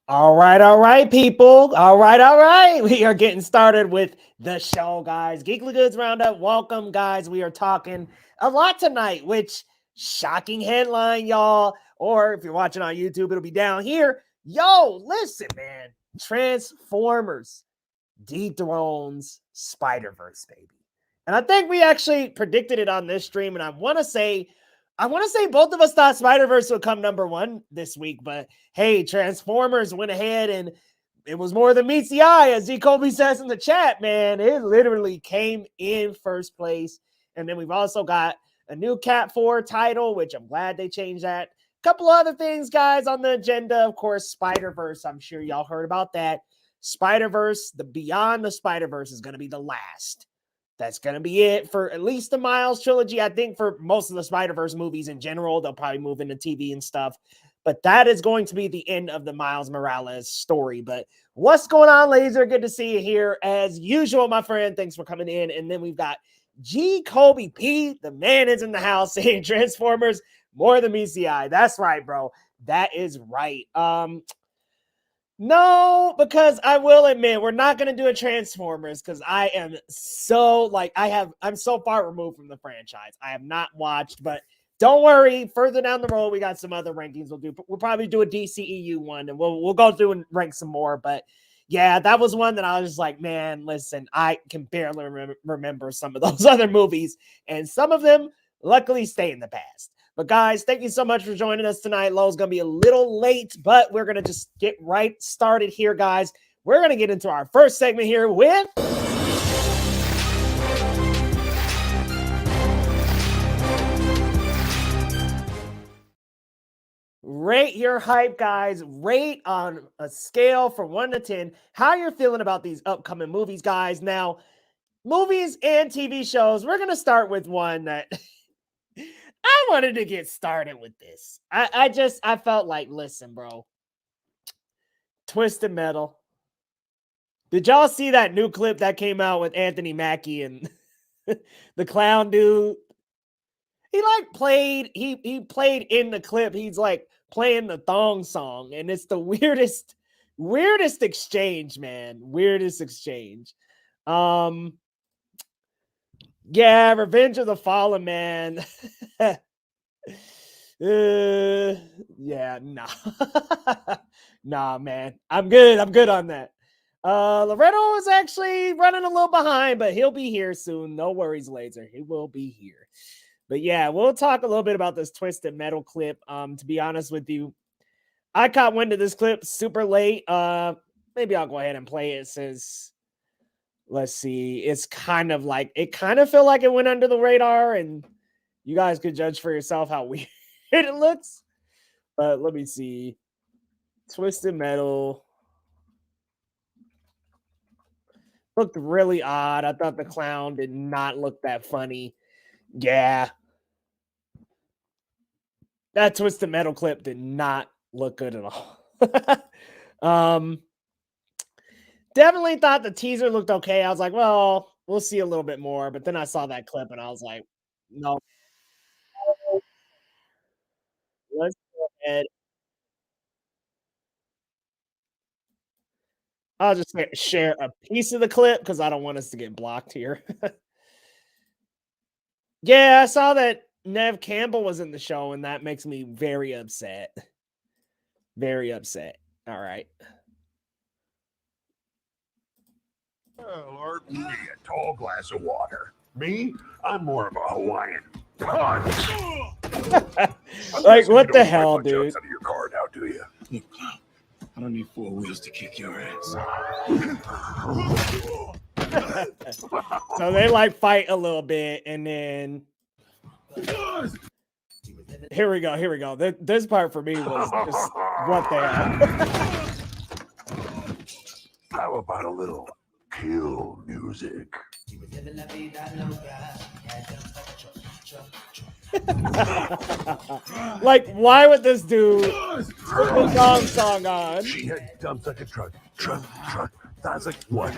All right, people. All right. We are getting started with the show, guys. Geekly Goods Roundup. Welcome, guys. We are talking a lot tonight, which shocking headline, y'all. Or if you're watching on YouTube, it'll be down here. Yo, listen, man. Transformers, DETHRONES, Spiderverse, baby. And I think we actually predicted it on this stream, and I want to say both of us thought Spider-Verse would come number one this week, but hey, Transformers went ahead and it was more than meets the eye, as Z Kobe says in the chat, man. It literally came in first place. And then we've also got a new Cat 4 title, which I'm glad they changed that. A couple other things, guys, on the agenda. Of course, Spider-Verse. I'm sure y'all heard about that. Spider-Verse, the Beyond the Spider-Verse is going to be the last. That's going to be it for at least the Miles trilogy. I think for most of the Spider-Verse movies in general, they'll probably move into TV and stuff. But that is going to be the end of the Miles Morales story. But what's going on, Laser? Good to see you here. As usual, my friend, thanks for coming in. And then we've got G. Kobe P. The man is in the house saying Transformers more than meets the eye. That's right, bro. That is right. No, because I will admit we're not going to do a Transformers because I am so I'm so far removed from the franchise. I have not watched, but don't worry. Further down the road, we got some other rankings we'll probably do a DCEU one and we'll go through and rank some more. But yeah, that was one that I was just like, man, listen, I can barely remember some of those other movies, and some of them luckily stay in the past. But guys, thank you so much for joining us tonight. Lowe's going to be a little late, but we're going to just get right started here, guys. We're going to get into our first segment here with Rate Your Hype, guys. Rate on a scale from 1 to 10 how you're feeling about these upcoming movies, guys. Now, movies and TV shows, we're going to start with one that I wanted to get started with this. I felt like, listen, bro. Twisted Metal. Did y'all see that new clip that came out with Anthony Mackie and the clown dude? He played in the clip. He's like playing the thong song, and it's the weirdest exchange, man. Weirdest exchange. Yeah, Revenge of the Fallen, man. Yeah, nah. Nah, man. I'm good on that. Loretto is actually running a little behind, but he'll be here soon. No worries, Laser. He will be here. But yeah, we'll talk a little bit about this Twisted Metal clip. To be honest with you, I caught wind of this clip super late. Maybe I'll go ahead and play it since, let's see, it's kind of felt like it went under the radar, and you guys could judge for yourself how weird it looks. But let me see. Twisted Metal looked really odd. I thought the clown did not look that funny. Yeah. That Twisted Metal clip did not look good at all. Definitely thought the teaser looked okay. I was like, well, we'll see a little bit more. But then I saw that clip and I was like, no. Let's go ahead. I'll just share a piece of the clip because I don't want us to get blocked here. Yeah, I saw that Nev Campbell was in the show, and that makes me very upset. Very upset. All right. Lord, give me a tall glass of water. Me? I'm more of a Hawaiian. Like, what the hell, dude? Out of your car now, do you? Look, clown, I don't need 4 wheels to kick your ass. So they fight a little bit, and then here we go. This part for me was just what the hell. How about a little kill music? Like, why would this dude put the song on? She had dumps like a truck. That's like what?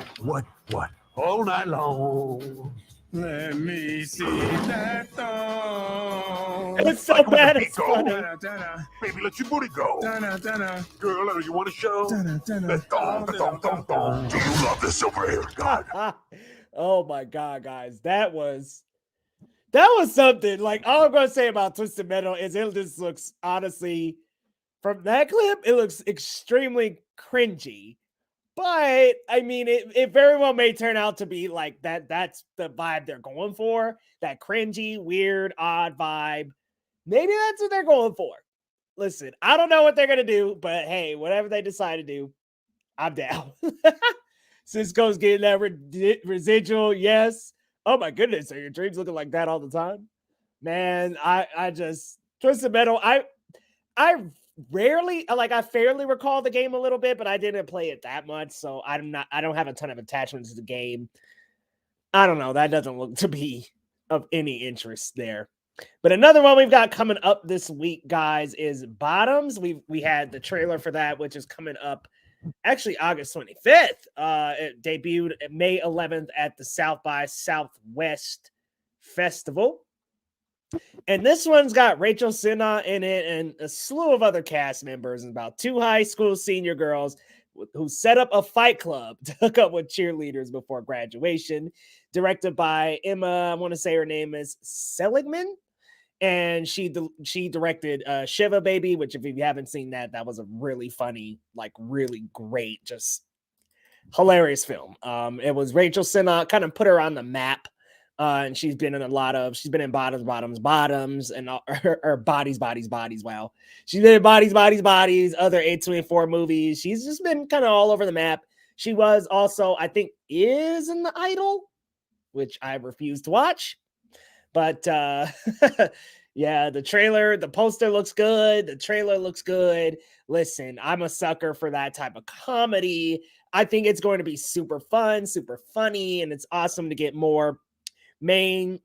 All night long. Let me see that thong. It's so Like when the bad, beat it's goes. funny. Da-da-da-da. Baby, let your booty go. Da-da-da-da. Girl, you want to show? Da-da-da-da. The thong. Do you love the silver hair? God. Oh my god, guys, that was something. Like, all I'm gonna say about Twisted Metal is it just looks, honestly, from that clip, it looks extremely cringy. But I mean, it very well may turn out to be like that. That's the vibe they're going for. That cringy, weird, odd vibe. Maybe that's what they're going for. Listen, I don't know what they're gonna do, but hey, whatever they decide to do, I'm down. Cisco's getting that residual, yes. Oh my goodness, are your dreams looking like that all the time? Man, I just Twisted Metal. I rarely, like, I fairly recall the game a little bit, but I didn't play it that much, so I don't have a ton of attachments to the game. I don't know. That doesn't look to be of any interest there. But another one we've got coming up this week, guys, is Bottoms. We had the trailer for that, which is coming up actually August 25th. It debuted May 11th at the South by Southwest Festival. And this one's got Rachel Sinha in it and a slew of other cast members and about 2 high school senior girls who set up a fight club to hook up with cheerleaders before graduation. Directed by Emma, I want to say her name is Seligman. And she directed Shiva Baby, which if you haven't seen that, that was a really funny, like really great, just hilarious film. It was Rachel Sinha, kind of put her on the map. And she's been in Bottoms, and her Bodies. Wow. She's been in Bodies, other A24 movies. She's just been kind of all over the map. She was also, I think, is in The Idol, which I refuse to watch. But yeah, the poster looks good. The trailer looks good. Listen, I'm a sucker for that type of comedy. I think it's going to be super fun, super funny, and it's awesome to get more main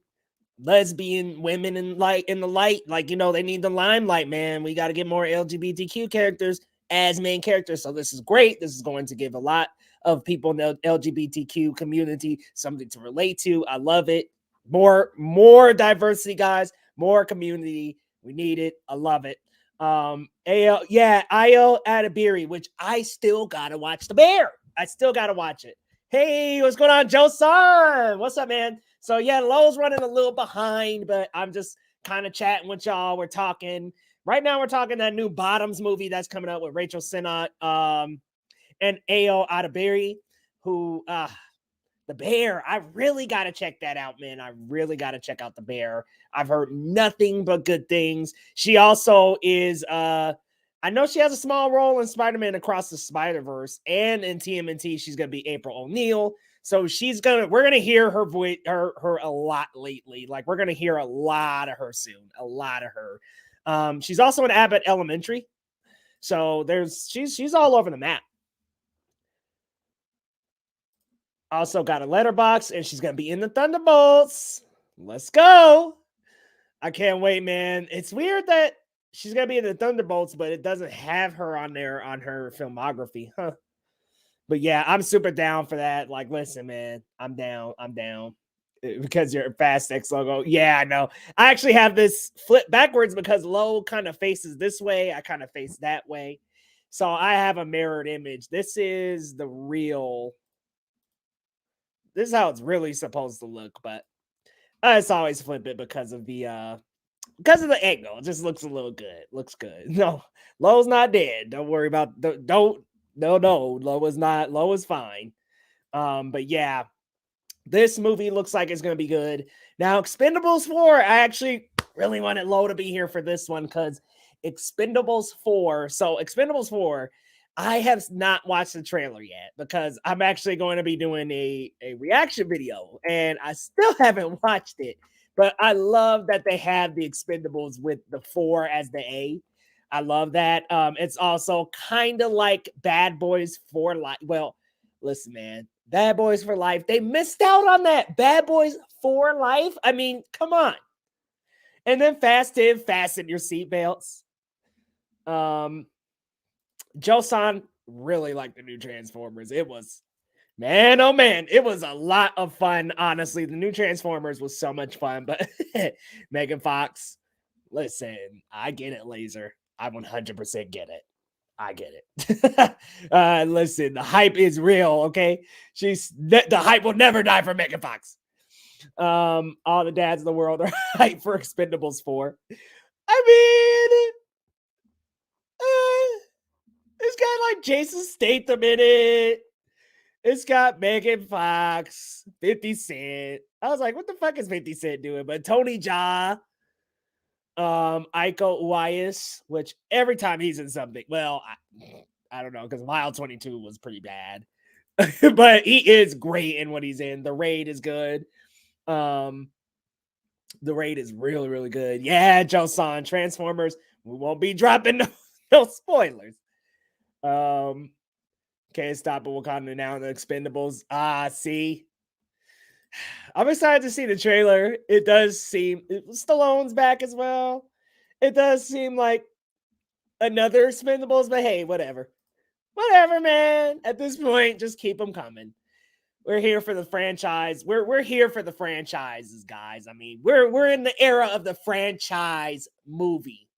lesbian women in the light. Like, they need the limelight, man. We got to get more LGBTQ characters as main characters. So this is great. This is going to give a lot of people in the LGBTQ community something to relate to. I love it. More diversity, guys. More community. We need it. I love it. Ayo Adabiri, which I still gotta watch The Bear. I still gotta watch it. Hey, what's going on, Joe-san? What's up, man? So yeah, Lowe's running a little behind, but I'm just kind of chatting with y'all. We're talking right now. We're talking that new Bottoms movie that's coming out with Rachel Sinha and Ayo Adabiri, who The Bear. I really got to check that out, man. I really got to check out The Bear. I've heard nothing but good things. She also is, I know she has a small role in Spider-Man Across the Spiderverse, and in TMNT, she's going to be April O'Neil. So we're going to hear her voice, her a lot lately. Like, we're going to hear a lot of her soon, a lot of her. She's also in Abbott Elementary. So she's all over the map. Also got a letterbox, and she's going to be in the Thunderbolts. Let's go. I can't wait, man. It's weird that she's going to be in the Thunderbolts, but it doesn't have her on there on her filmography. Huh. But yeah, I'm super down for that. Like, listen, man, I'm down. Because you're a Fast X logo. Yeah, I know. I actually have this flip backwards because Lo kind of faces this way. I kind of face that way. So I have a mirrored image. This is how it's really supposed to look, but I just always flip it because of the angle. It just looks a little good. Looks good. No, Lowe's not dead. Don't worry about no. Lowe is fine. But yeah, this movie looks like it's gonna be good. Now, Expendables 4, I actually really wanted Lowe to be here for this one because Expendables 4. So Expendables 4. I have not watched the trailer yet because I'm actually going to be doing a reaction video and I still haven't watched it. But I love that they have the Expendables with the 4 as the A. I love that. It's also kind of like Bad Boys for Life. Well, listen, man, Bad Boys for Life. They missed out on that. Bad Boys for Life. I mean, come on. And then fasten your seatbelts. Joe-san really liked the new Transformers. It was, Man, oh man, it was a lot of fun. Honestly, the new Transformers was so much fun, but Megan Fox, listen, I get it, Laser. I 100% get it. I get it. Listen, the hype is real. Okay, the hype will never die for Megan Fox. All the dads in the world are hyped for Expendables 4. I mean, it's got like Jason Statham in it. It's got Megan Fox, 50 Cent. I was like, what the fuck is 50 Cent doing? But Tony Jaa, Iko Uwais, which every time he's in something, well, I don't know, because Mile 22 was pretty bad. But he is great in what he's in. The Raid is good. The Raid is really, really good. Yeah, Joe-san, Transformers. We won't be dropping no spoilers. Can't stop at Wakanda now in the Expendables. See. I'm excited to see the trailer. It does seem Stallone's back as well. It does seem like another Expendables, but hey, whatever. Whatever, man. At this point, just keep them coming. We're here for the franchise. We're here for the franchises, guys. I mean, we're in the era of the franchise movie.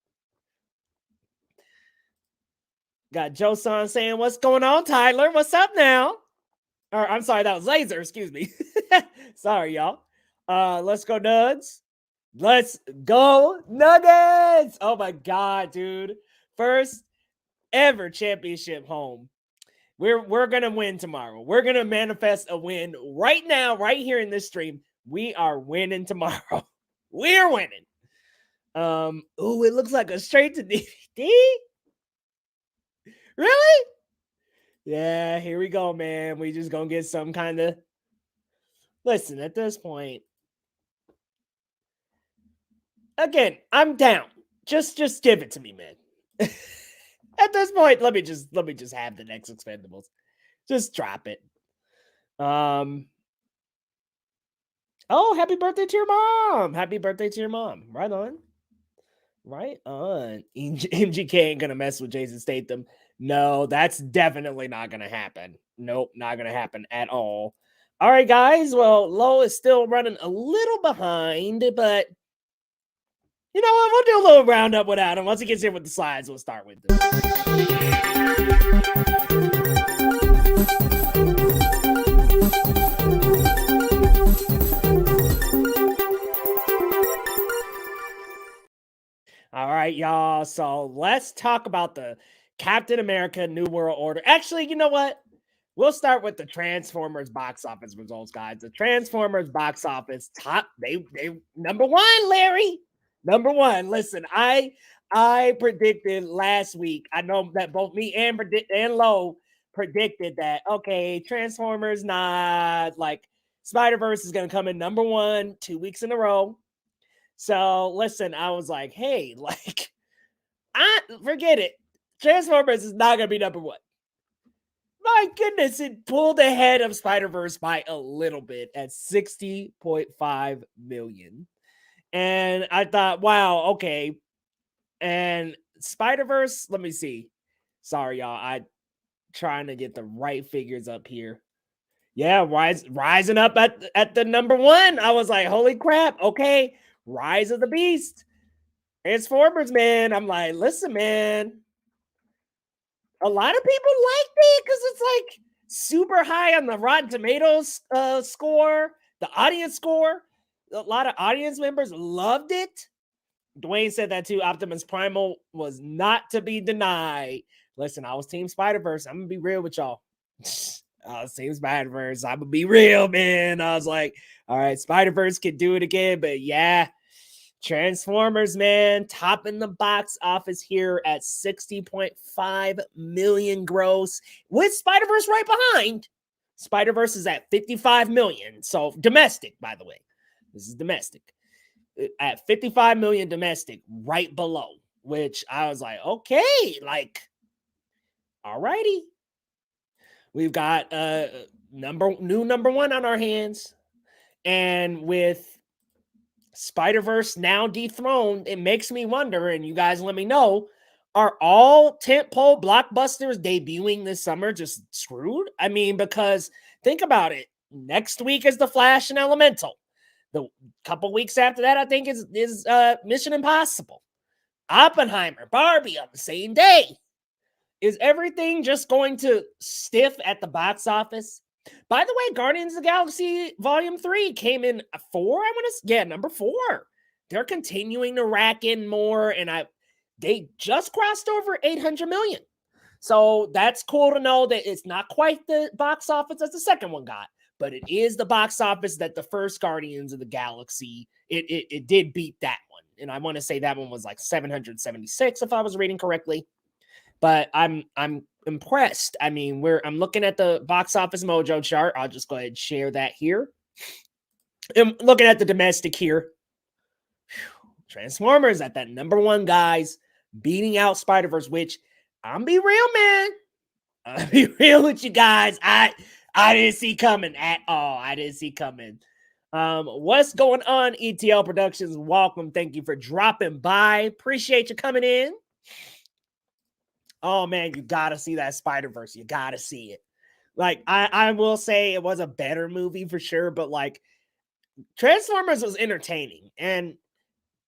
Got Joe-san saying, what's going on, Tyler? What's up now? Or I'm sorry, that was Laser, excuse me. Sorry, y'all. Let's go Nugs. Let's go Nuggets. Oh my God, dude. First ever championship home. We're gonna win tomorrow. We're gonna manifest a win right now, right here in this stream. We are winning tomorrow. We're winning. Oh, it looks like a straight to DVD. Really? Yeah, here we go, man. We just gonna get some kind of. Listen, at this point, again, I'm down. Just give it to me, man. At this point, let me just have the next Expendables. Just drop it. Oh, happy birthday to your mom. Happy birthday to your mom. Right on. Right on. MGK ain't gonna mess with Jason Statham. No, that's definitely not gonna happen. Nope, not gonna happen at all. All right, guys. Well, Lo is still running a little behind, but you know what? We'll do a little roundup without him. Once he gets here with the slides, we'll start with this. All right, y'all. So let's talk about the Captain America New World Order. Actually, you know what? We'll start with the Transformers box office results, guys. The Transformers box office top, they number one, Larry. Number one. Listen, I predicted last week. I know that both me and Lo predicted that, okay, Transformers not like Spider-Verse is gonna come in number one 2 weeks in a row. So listen, I was like, hey, like, I forget it. Transformers is not gonna be number one. My goodness, it pulled ahead of Spider-Verse by a little bit at 60.5 million. And I thought, wow, okay. And Spider-Verse, let me see. Sorry, y'all. I'm trying to get the right figures up here. Yeah, rising up at the number one. I was like, holy crap. Okay. Rise of the Beast. Transformers, man. I'm like, listen, man. A lot of people liked it because it's like super high on the Rotten Tomatoes score, the audience score. A lot of audience members loved it. Dwayne said that too. Optimus Primal was not to be denied. Listen, I was Team Spider-Verse. I'm going to be real with y'all. I was Team Spider-Verse. I'm going to be real, man. I was like, all right, Spider-Verse could do it again. But yeah, Transformers, man, topping the box office here at 60.5 million gross, with Spider-Verse right behind. Spider-Verse is at 55 million. So domestic, by the way. This is domestic. At 55 million domestic, right below, which I was like, okay, like, all righty. We've got new number one on our hands. And with Spider-Verse now dethroned, it makes me wonder, and you guys let me know, are all tentpole blockbusters debuting this summer just screwed? I mean, because Think about it. Next week is The Flash and Elemental. The couple weeks after that, I think is Mission Impossible. Oppenheimer, Barbie on the same day. Is everything just going to stiff at the box office? By the way, Guardians of the Galaxy Volume 3 came in 4, I want to, yeah, number 4. They're continuing to rack in more, and they just crossed over 800 million. So that's cool to know that it's not quite the box office as the second one got, but it is the box office that the first Guardians of the Galaxy, it did beat that one. And I want to say that one was like 776, if I was reading correctly. But I'm impressed. I mean, I'm looking at the box office mojo chart. I'll just go ahead and share that here. I'm looking at the domestic here. Transformers at that number 1, guys, beating out Spider-Verse, which I'm be real, man. I'll be real with you guys. I didn't see coming at all. I didn't see coming. What's going on, ETL Productions? Welcome. Thank you for dropping by. Appreciate you coming in. Oh, man, you got to see that Spider-Verse. You got to see it. Like, I will say it was a better movie for sure, but, like, Transformers was entertaining. And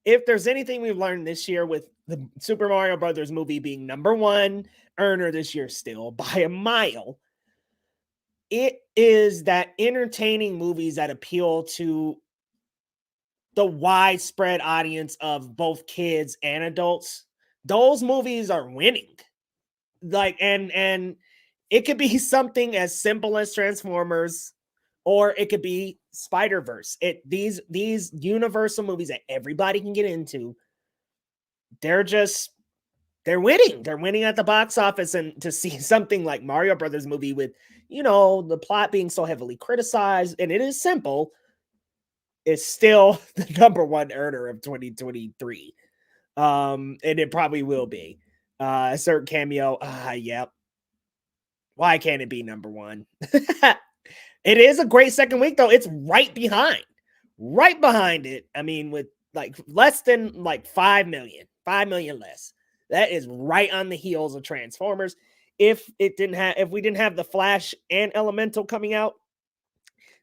if there's anything we've learned this year with the Super Mario Brothers movie being number 1 earner this year still by a mile, it is that entertaining movies that appeal to the widespread audience of both kids and adults. Those movies are winning. Like, and it could be something as simple as Transformers, or it could be Spider-Verse. These universal movies that everybody can get into, they're winning. They're winning at the box office. And to see something like Mario Brothers movie with, the plot being so heavily criticized, and it is simple, it's still the number 1 earner of 2023. And it probably will be. A certain cameo. Yep. Why can't it be number 1? It is a great second week, though. It's right behind it. I mean, with like less than like 5 million less. That is right on the heels of Transformers. If we didn't have the Flash and Elemental coming out,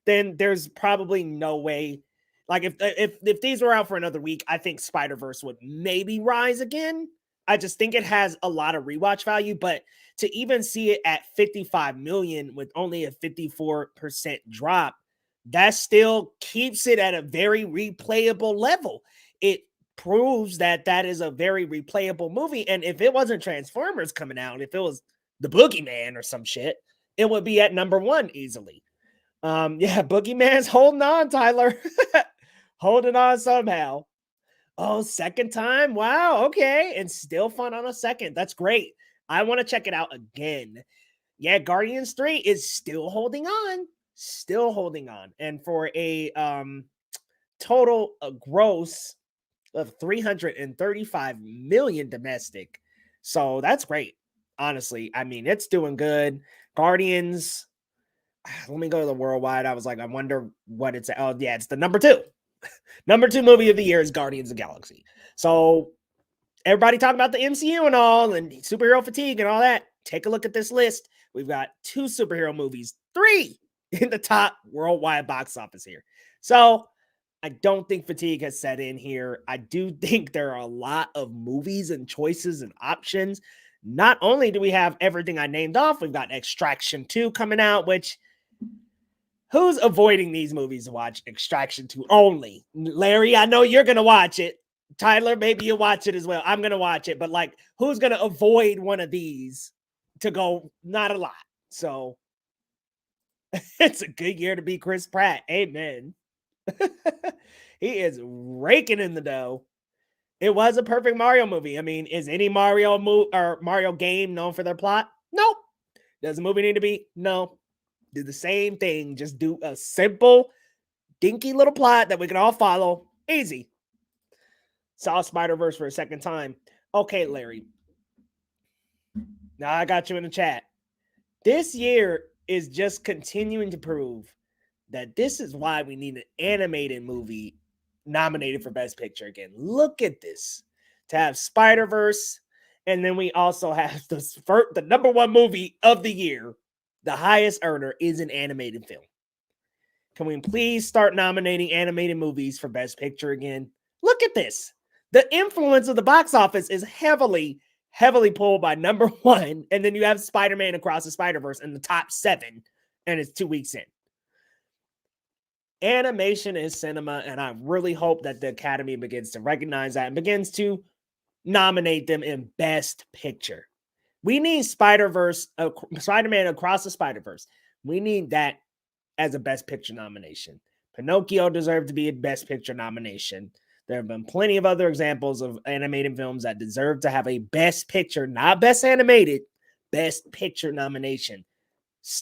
then there's probably no way. Like if these were out for another week, I think Spider-Verse would maybe rise again. I just think it has a lot of rewatch value, but to even see it at 55 million with only a 54% drop, that still keeps it at a very replayable level. It proves that is a very replayable movie. And if it wasn't Transformers coming out, if it was the Boogeyman or some shit, it would be at number 1 easily. Yeah, Boogeyman's holding on, Tyler. Holding on somehow. Oh, second time? Wow, okay. And still fun on a second. That's great. I want to check it out again. Yeah, Guardians 3 is still holding on. Still holding on. And for a total gross of 335 million domestic. So that's great. Honestly, I mean, it's doing good. Guardians, let me go to the worldwide. I was like, I wonder what it's at. Oh, yeah, it's the number 2. Number 2 movie of the year is Guardians of the Galaxy. So everybody talking about the MCU and all, and superhero fatigue and all that. Take a look at this list. We've got 2 superhero movies, 3 in the top worldwide box office here. So I don't think fatigue has set in here. I do think there are a lot of movies and choices and options. Not only do we have everything I named off, we've got Extraction 2 coming out, which who's avoiding these movies to watch Extraction 2 only? Larry, I know you're going to watch it. Tyler, maybe you'll watch it as well. I'm going to watch it. But, like, who's going to avoid one of these to go? Not a lot. So, it's a good year to be Chris Pratt. Amen. He is raking in the dough. It was a perfect Mario movie. I mean, is any Mario Mario game known for their plot? Nope. Does the movie need to be? No. Do the same thing. Just do a simple, dinky little plot that we can all follow. Easy. Saw Spider-Verse for a second time. Okay, Larry. Now I got you in the chat. This year is just continuing to prove that this is why we need an animated movie nominated for Best Picture again. Look at this. To have Spider-Verse, and then we also have the number 1 movie of the year the highest earner is an animated film. Can we please start nominating animated movies for Best Picture again? Look at this. The influence of the box office is heavily pulled by number one, and then you have Spider-Man Across the Spider-Verse in the top 7, and it's 2 weeks in. Animation is cinema, and I really hope that the Academy begins to recognize that and begins to nominate them in Best Picture. We need Spider-Man Across the Spider-Verse. We need that as a Best Picture nomination. Pinocchio deserved to be a Best Picture nomination. There have been plenty of other examples of animated films that deserve to have a Best Picture, not Best Animated, Best Picture nomination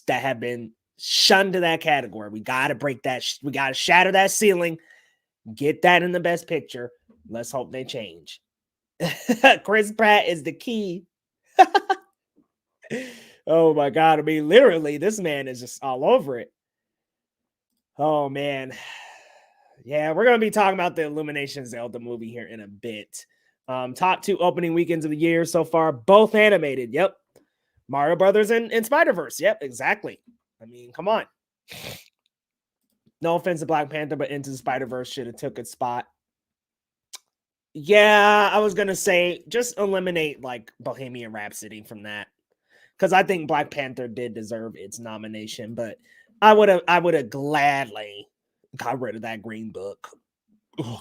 that have been shunned to that category. We got to break that. We got to shatter that ceiling. Get that in the Best Picture. Let's hope they change. Chris Pratt is the key. Oh my God. I mean, literally, this man is just all over it. Oh man. Yeah, we're going to be talking about the Illumination Zelda movie here in a bit. Top 2 opening weekends of the year so far, both animated. Yep. Mario Brothers and Spider-Verse. Yep, exactly. I mean, come on. No offense to Black Panther, but Into the Spider-Verse should have took its spot. Yeah, I was going to say just eliminate like Bohemian Rhapsody from that. Because I think Black Panther did deserve its nomination, but I would have gladly got rid of that Green Book. Ugh.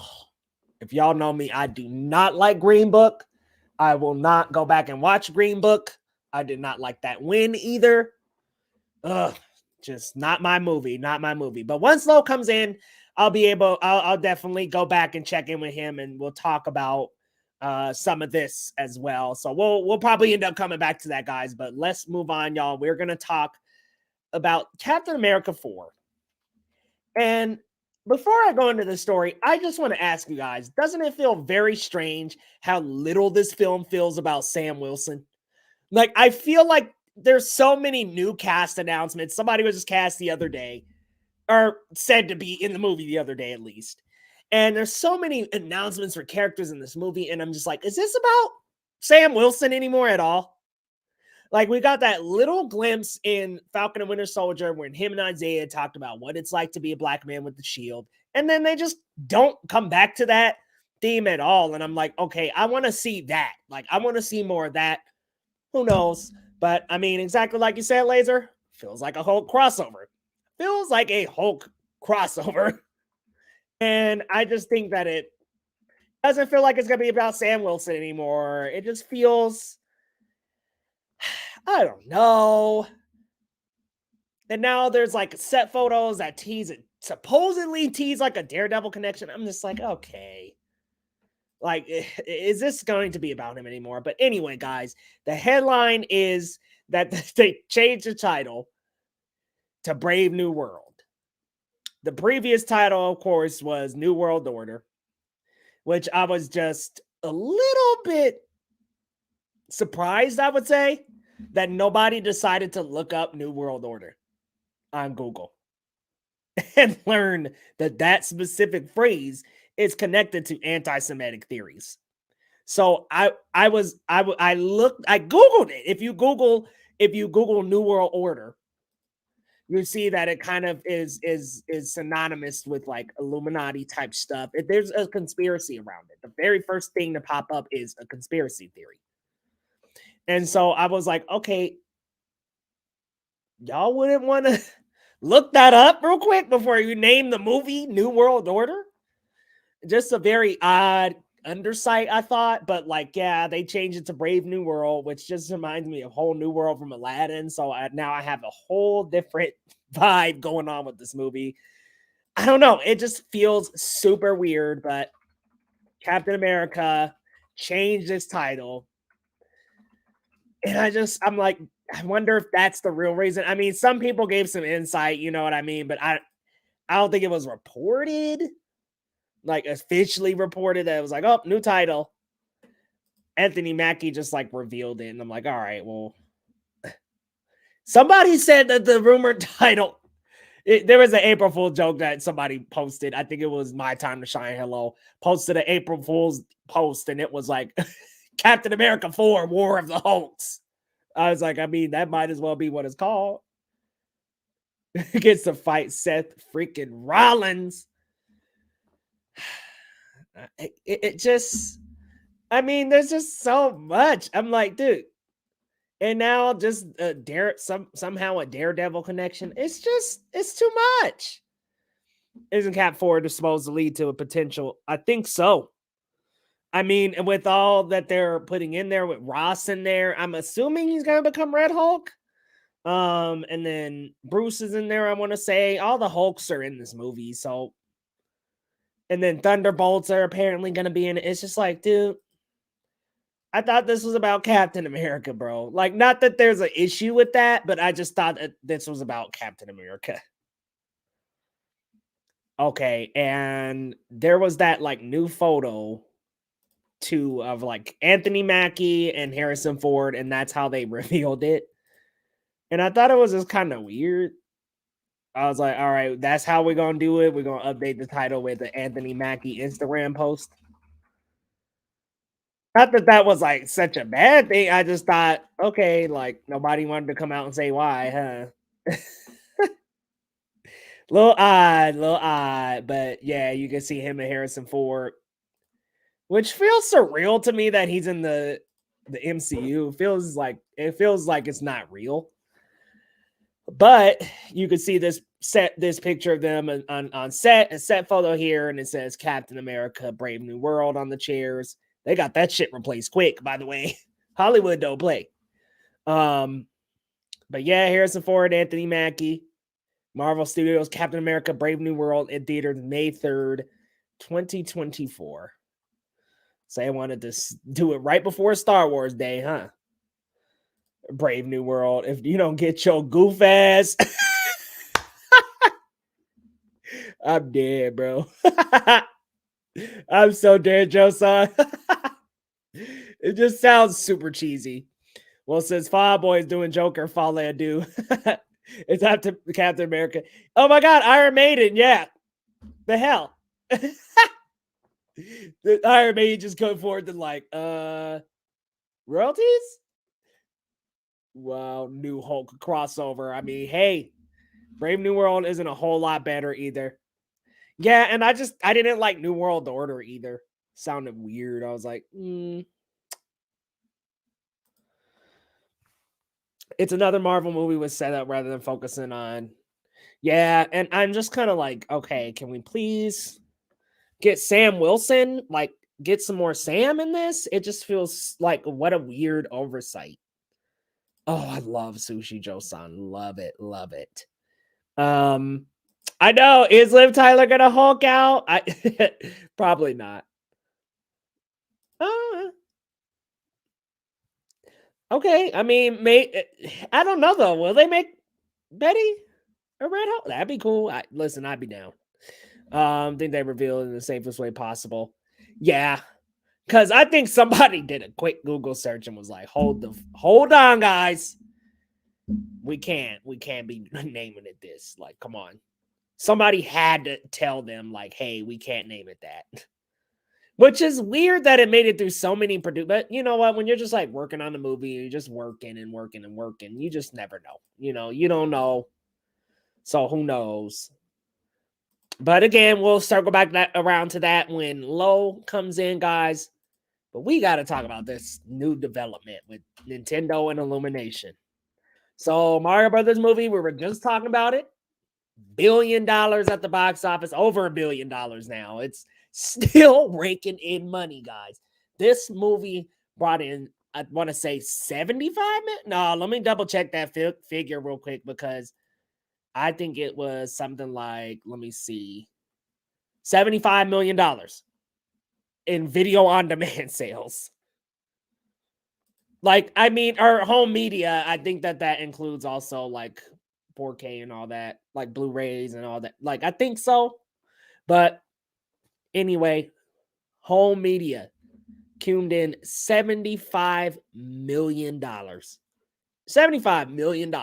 If y'all know me, I do not like Green Book. I will not go back and watch Green Book. I did not like that win either. Ugh, just not my movie, not my movie. But once Lowe comes in, I'll definitely go back and check in with him, and we'll talk about some of this as well. So we'll probably end up coming back to that, guys. But let's move on, y'all. We're gonna talk about Captain America 4. And before I go into the story, I just want to ask you guys, doesn't it feel very strange how little this film feels about Sam Wilson? Like, I feel like there's so many new cast announcements. Somebody was just cast the other day, or said to be in the movie the other day at least. And there's so many announcements for characters in this movie, and I'm just like, is this about Sam Wilson anymore at all? Like, we got that little glimpse in Falcon and Winter Soldier when him and Isaiah talked about what it's like to be a black man with the shield. And then they just don't come back to that theme at all. And I'm like, okay, I want to see that. Like, I want to see more of that. Who knows? But I mean, exactly like you said, Laser, feels like a Hulk crossover. Feels like a Hulk crossover. And I just think that it doesn't feel like it's going to be about Sam Wilson anymore. It just feels, I don't know. And now there's like set photos that supposedly tease like a Daredevil connection. I'm just like, okay. Like, is this going to be about him anymore? But anyway, guys, the headline is that they changed the title to Brave New World. The previous title, of course, was New World Order, which I was just a little bit surprised, I would say, that nobody decided to look up New World Order on Google and learn that specific phrase is connected to anti-Semitic theories. So I Googled it. If you Google New World Order, you see that it kind of is synonymous with like Illuminati type stuff. There's a conspiracy around it. The very first thing to pop up is a conspiracy theory. And so I was like, okay, y'all wouldn't want to look that up real quick before you name the movie New World Order? Just a very odd undersight, I thought. But like, yeah, they changed it to Brave New World, which just reminds me of Whole New World from Aladdin. So now I have a whole different vibe going on with this movie. I don't know. It just feels super weird, but Captain America changed its title. And I'm like, I wonder if that's the real reason. I mean, some people gave some insight, you know what I mean? But I don't think it was reported, like officially reported that it was like, oh, new title. Anthony Mackie just like revealed it. And I'm like, all right, well, somebody said that the rumored title, there was an April Fool's joke that somebody posted. I think it was My Time to Shine Hello, posted an April Fool's post. And it was like, Captain America 4, War of the Hulks. I was like, I mean, that might as well be what it's called. Gets to fight Seth freaking Rollins. It just, I mean, there's just so much. I'm like, dude. And now just somehow a Daredevil connection. It's too much. Isn't Cap 4 supposed to lead to a potential? I think so. I mean, with all that they're putting in there with Ross in there, I'm assuming he's gonna become Red Hulk. And then Bruce is in there. I want to say all the Hulks are in this movie. So, and then Thunderbolts are apparently gonna be in it. It's just like, dude, I thought this was about Captain America, bro. Like, not that there's an issue with that, but I just thought that this was about Captain America. Okay, and there was that like new photo too of like Anthony Mackie and Harrison Ford, and that's how they revealed it. And I thought it was just kind of weird. I was like, all right, that's how we're gonna do it. We're gonna update the title with the Anthony Mackie Instagram post. Not that that was like such a bad thing. I just thought, okay, like nobody wanted to come out and say why, huh? Little odd, but yeah, you can see him and Harrison Ford, which feels surreal to me that he's in the MCU. It feels like it's not real. But you can see this picture of them on set, a set photo here, and it says Captain America, Brave New World on the chairs. They got that shit replaced quick, by the way. Hollywood don't play. But yeah, Harrison Ford, Anthony Mackie, Marvel Studios, Captain America, Brave New World in theaters May 3rd, 2024. So I wanted to do it right before Star Wars Day, huh? Brave New World. If you don't get your goof ass, I'm dead, bro. I'm so dead, Joe-san. It just sounds super cheesy. Well, since Fall Boy is doing Joker, Fall I do. It's after Captain America. Oh my God, Iron Maiden, yeah. The hell. The Iron Maiden just going forward to like, royalties? Wow, new Hulk crossover. I mean, hey, Brave New World isn't a whole lot better either. Yeah, and I didn't like New World Order either. Sounded weird. I was like, It's another Marvel movie with setup rather than focusing on. Yeah, and I'm just kind of like, okay, can we please get Sam Wilson? Like, get some more Sam in this? It just feels like what a weird oversight. Oh, I love Sushi Joe-san. Love it. Love it. I know. Is Liv Tyler gonna Hulk out? Probably not. Okay. I mean, I don't know though. Will they make Betty a Red Hulk? That'd be cool. Listen, I'd be down. I think they revealed in the safest way possible. Yeah. Because I think somebody did a quick Google search and was like, hold on, guys. We can't be naming it this. Like, come on. Somebody had to tell them, like, hey, we can't name it that. Which is weird that it made it through so many but you know what? When you're just like working on the movie, you're just working and working and working. You just never know. You know, you don't know. So who knows? But again, we'll circle back around to that when Low comes in, guys. But we got to talk about this new development with Nintendo and Illumination. So Mario Brothers movie, we were just talking about it. $1 billion at the box office, over $1 billion now. It's still raking in money, guys. This movie brought in, I want to say 75 million. No, let me double check that figure real quick because I think it was something like, let me see, $75 million in video on demand sales. Like, I mean, our home media, I think that includes also like 4K and all that, like Blu-rays and all that. Like, I think so. But anyway, home media cumed in $75 million. $75 million.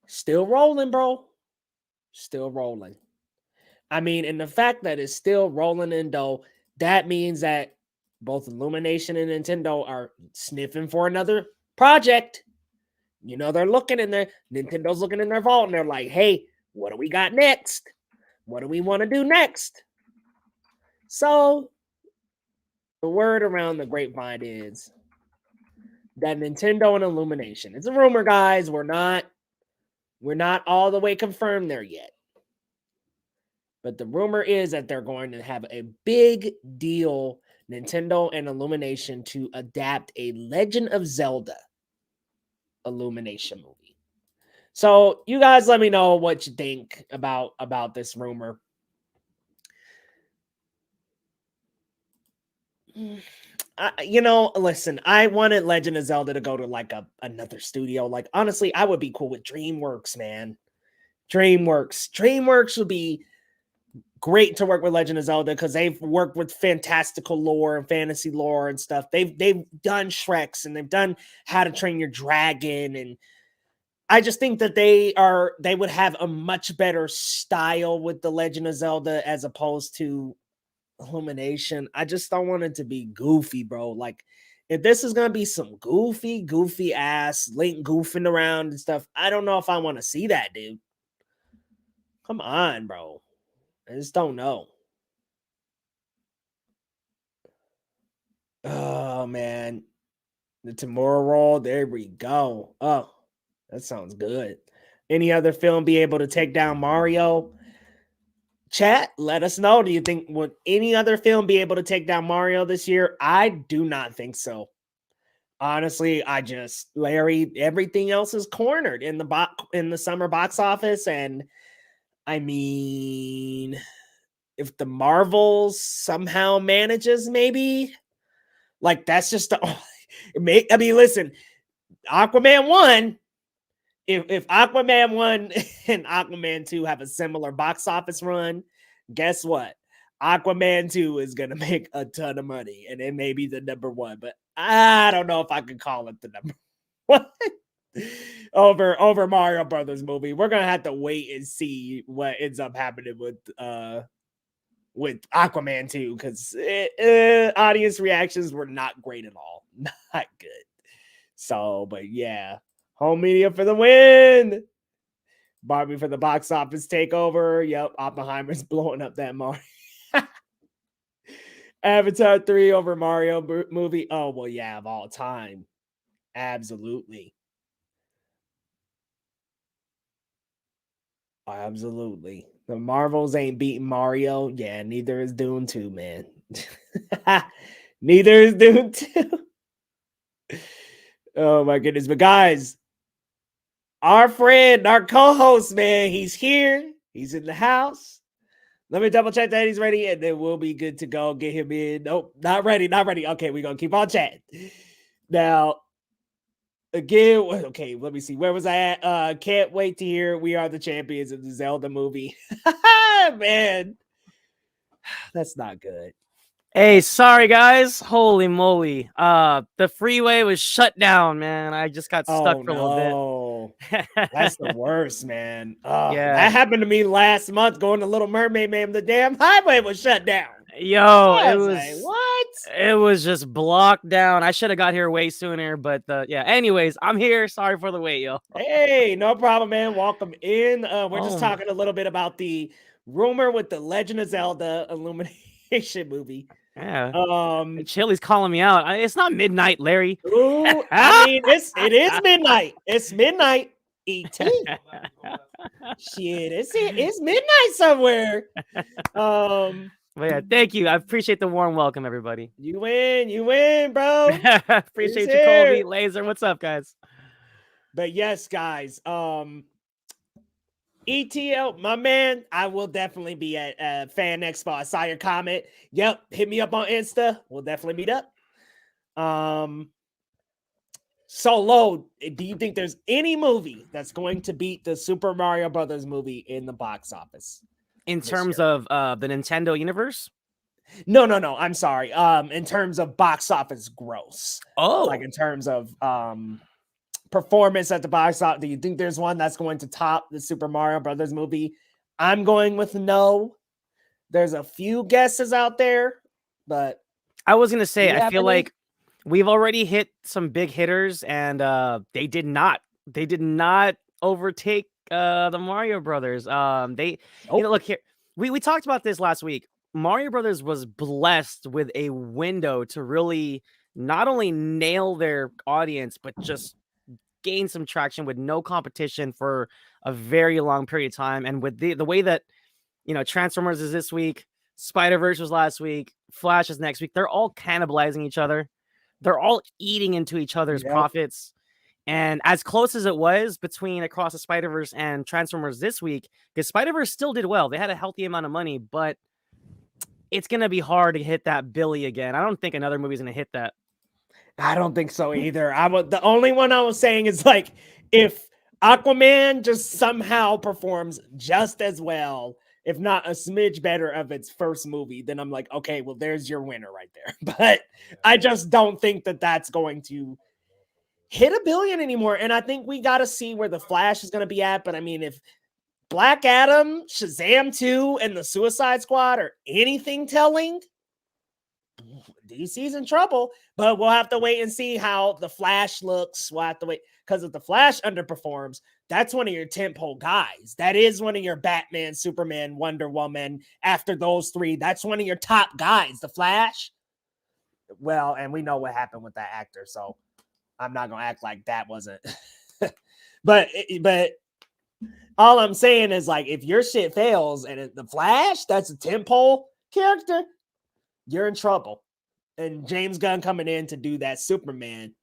Still rolling, bro. Still rolling. I mean, and the fact that it's still rolling in dough, that means that both Illumination and Nintendo are sniffing for another project. You know, they're looking in there. Nintendo's looking in their vault, and they're like, "Hey, what do we got next? What do we want to do next?" So the word around the grapevine is that Nintendo and Illumination. It's a rumor, guys. We're not all the way confirmed there yet. But the rumor is that they're going to have a big deal, Nintendo and Illumination, to adapt a Legend of Zelda Illumination movie. So you guys let me know what you think about this rumor. Listen, I wanted Legend of Zelda to go to like another studio. Like, honestly, I would be cool with DreamWorks, man. DreamWorks would be great to work with Legend of Zelda because they've worked with fantastical lore and fantasy lore and stuff. They've done Shreks and they've done How to Train Your Dragon, and I just think that they would have a much better style with the Legend of Zelda as opposed to Illumination. I just don't want it to be goofy, bro. Like, if this is gonna be some goofy ass Link goofing around and stuff, I don't know if I want to see that, dude. Come on, bro. I just don't know. Oh man, the Tomorrow Roll. There we go. Oh, that sounds good. Any other film be able to take down Mario? Chat, let us know. Do you think would any other film be able to take down Mario this year? I do not think so. Honestly, Larry, everything else is cornered in the summer box office, and I mean, if the Marvels somehow manages, maybe like that's just the. I mean, listen, Aquaman 1. If Aquaman 1 and Aquaman 2 have a similar box office run, guess what? Aquaman 2 is going to make a ton of money, and it may be the number one, but I don't know if I can call it the number one over Mario Brothers movie. We're going to have to wait and see what ends up happening with Aquaman 2 because audience reactions were not great at all. Not good. So, but yeah. Home media for the win. Barbie for the box office takeover. Yep, Oppenheimer's blowing up that Mario. Avatar 3 over Mario movie. Oh, well, yeah, of all time. Absolutely. Absolutely. The Marvels ain't beating Mario. Yeah, neither is Dune 2, man. Neither is Dune 2. Oh, my goodness. But guys, our friend, our co-host, man, he's here. He's in the house. Let me double check that he's ready, and then we'll be good to go. Get him in. Nope, not ready. Okay, we're going to keep on chatting. Now, again, okay, let me see. Where was I at? Can't wait to hear We Are the Champions of the Zelda movie. Man, that's not good. Hey, sorry guys. Holy moly. The freeway was shut down, man. I just got stuck for a little bit. That's the worst, man. Yeah. That happened to me last month going to Little Mermaid, man. The damn highway was shut down. Yo, it was like, what? It was just blocked down. I should have got here way sooner, but yeah. Anyways, I'm here. Sorry for the wait, yo. Hey, no problem, man. Welcome in. We're just talking a little bit about the rumor with the Legend of Zelda Illumination movie. Yeah. Chili's calling me out. It's not midnight, Larry. Ooh, I mean, it is midnight. It's midnight. ET. Shit, it's midnight somewhere. But yeah, thank you. I appreciate the warm welcome, everybody. You win, bro. Appreciate you, Colby. Laser, what's up, guys? But yes, guys. ETL, my man, I will definitely be at Fan Expo. I saw your comment. Yep, hit me up on Insta. We'll definitely meet up. So, Lo, do you think there's any movie that's going to beat the Super Mario Brothers movie in the box office? In terms of the Nintendo universe? No. I'm sorry. In terms of box office gross. Oh. Like in terms of performance at the box office, do you think there's one that's going to top the Super Mario Brothers movie? I'm going with no. There's a few guesses out there, but I was gonna say I feel like we've already hit some big hitters, and they did not They did not overtake the Mario Brothers. Look here. We talked about this last week. Mario Brothers was blessed with a window to really not only nail their audience, but just gain some traction with no competition for a very long period of time. And with the way that, Transformers is this week, Spider-Verse was last week, Flash is next week, they're all cannibalizing each other. They're all eating into each other's profits. And as close as it was between Across the Spider-Verse and Transformers this week, because Spider-Verse still did well. They had a healthy amount of money, but it's going to be hard to hit that Billy again. I don't think another movie's going to hit that. I don't think so either. The only one I was saying is like, if Aquaman just somehow performs just as well, if not a smidge better of its first movie, then I'm like, okay, well, there's your winner right there. But I just don't think that that's going to hit $1 billion anymore. And I think we got to see where the Flash is going to be at. But I mean, if Black Adam, Shazam 2, and the Suicide Squad are anything telling, DC's in trouble. But we'll have to wait and see how the Flash looks. We'll have to wait, because if the Flash underperforms, that's one of your tentpole guys. That is one of your Batman, Superman, Wonder Woman. After those three, that's one of your top guys. The Flash. Well, and we know what happened with that actor, so I'm not gonna act like that wasn't. but all I'm saying is, like, if your shit fails and the Flash, that's a tentpole character, you're in trouble. And James Gunn coming in to do that Superman.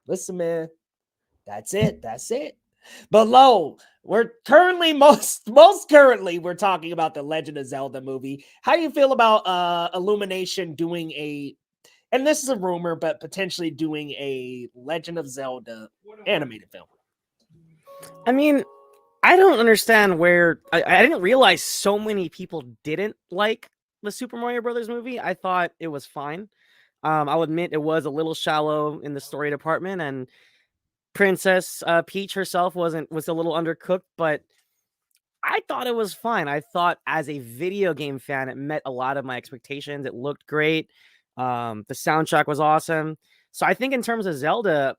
Listen, man, that's it. That's it. Below, we're currently most currently we're talking about the Legend of Zelda movie. How do you feel about Illumination doing and this is a rumor, but potentially doing a Legend of Zelda animated film? I mean, I don't understand where I didn't realize so many people didn't like the Super Mario Brothers movie. I thought it was fine. I'll admit it was a little shallow in the story department, and Princess Peach herself was a little undercooked, but I thought it was fine. I thought as a video game fan, it met a lot of my expectations. It looked great. The soundtrack was awesome. So I think in terms of Zelda,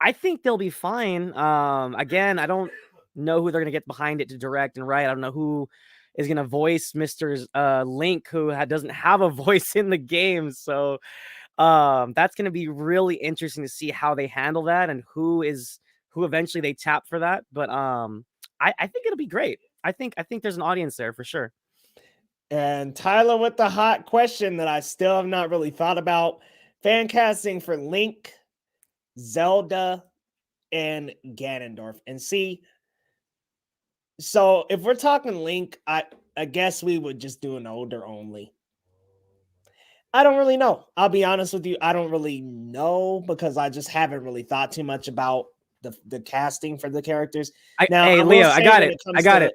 I think they'll be fine. Again, I don't know who they're going to get behind it to direct and write. I don't know who is going to voice Mr. Link, who doesn't have a voice in the game. So that's going to be really interesting to see how they handle that and who eventually they tap for that. But I think it'll be great. I think there's an audience there for sure. And Tyler with the hot question that I still have not really thought about: fan casting for Link, Zelda, and Ganondorf. And see, so if we're talking Link, I guess we would just do an older only. I don't really know. I'll be honest with you. I don't really know, because I just haven't really thought too much about the casting for the characters. Hey, Leo, I got it.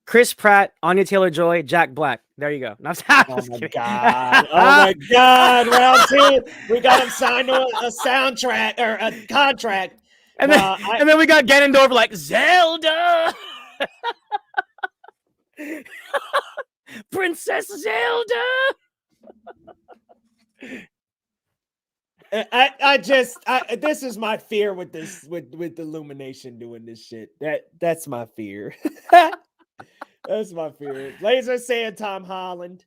Chris Pratt, Anya Taylor-Joy, Jack Black. There you go. No, oh my god! Oh my god! Round 2, we got him signed to a soundtrack or a contract, and then we got Ganondorf like Zelda, Princess Zelda. This is my fear with this with Illumination doing this shit. That's my fear. That's my fear. Laser saying Tom Holland.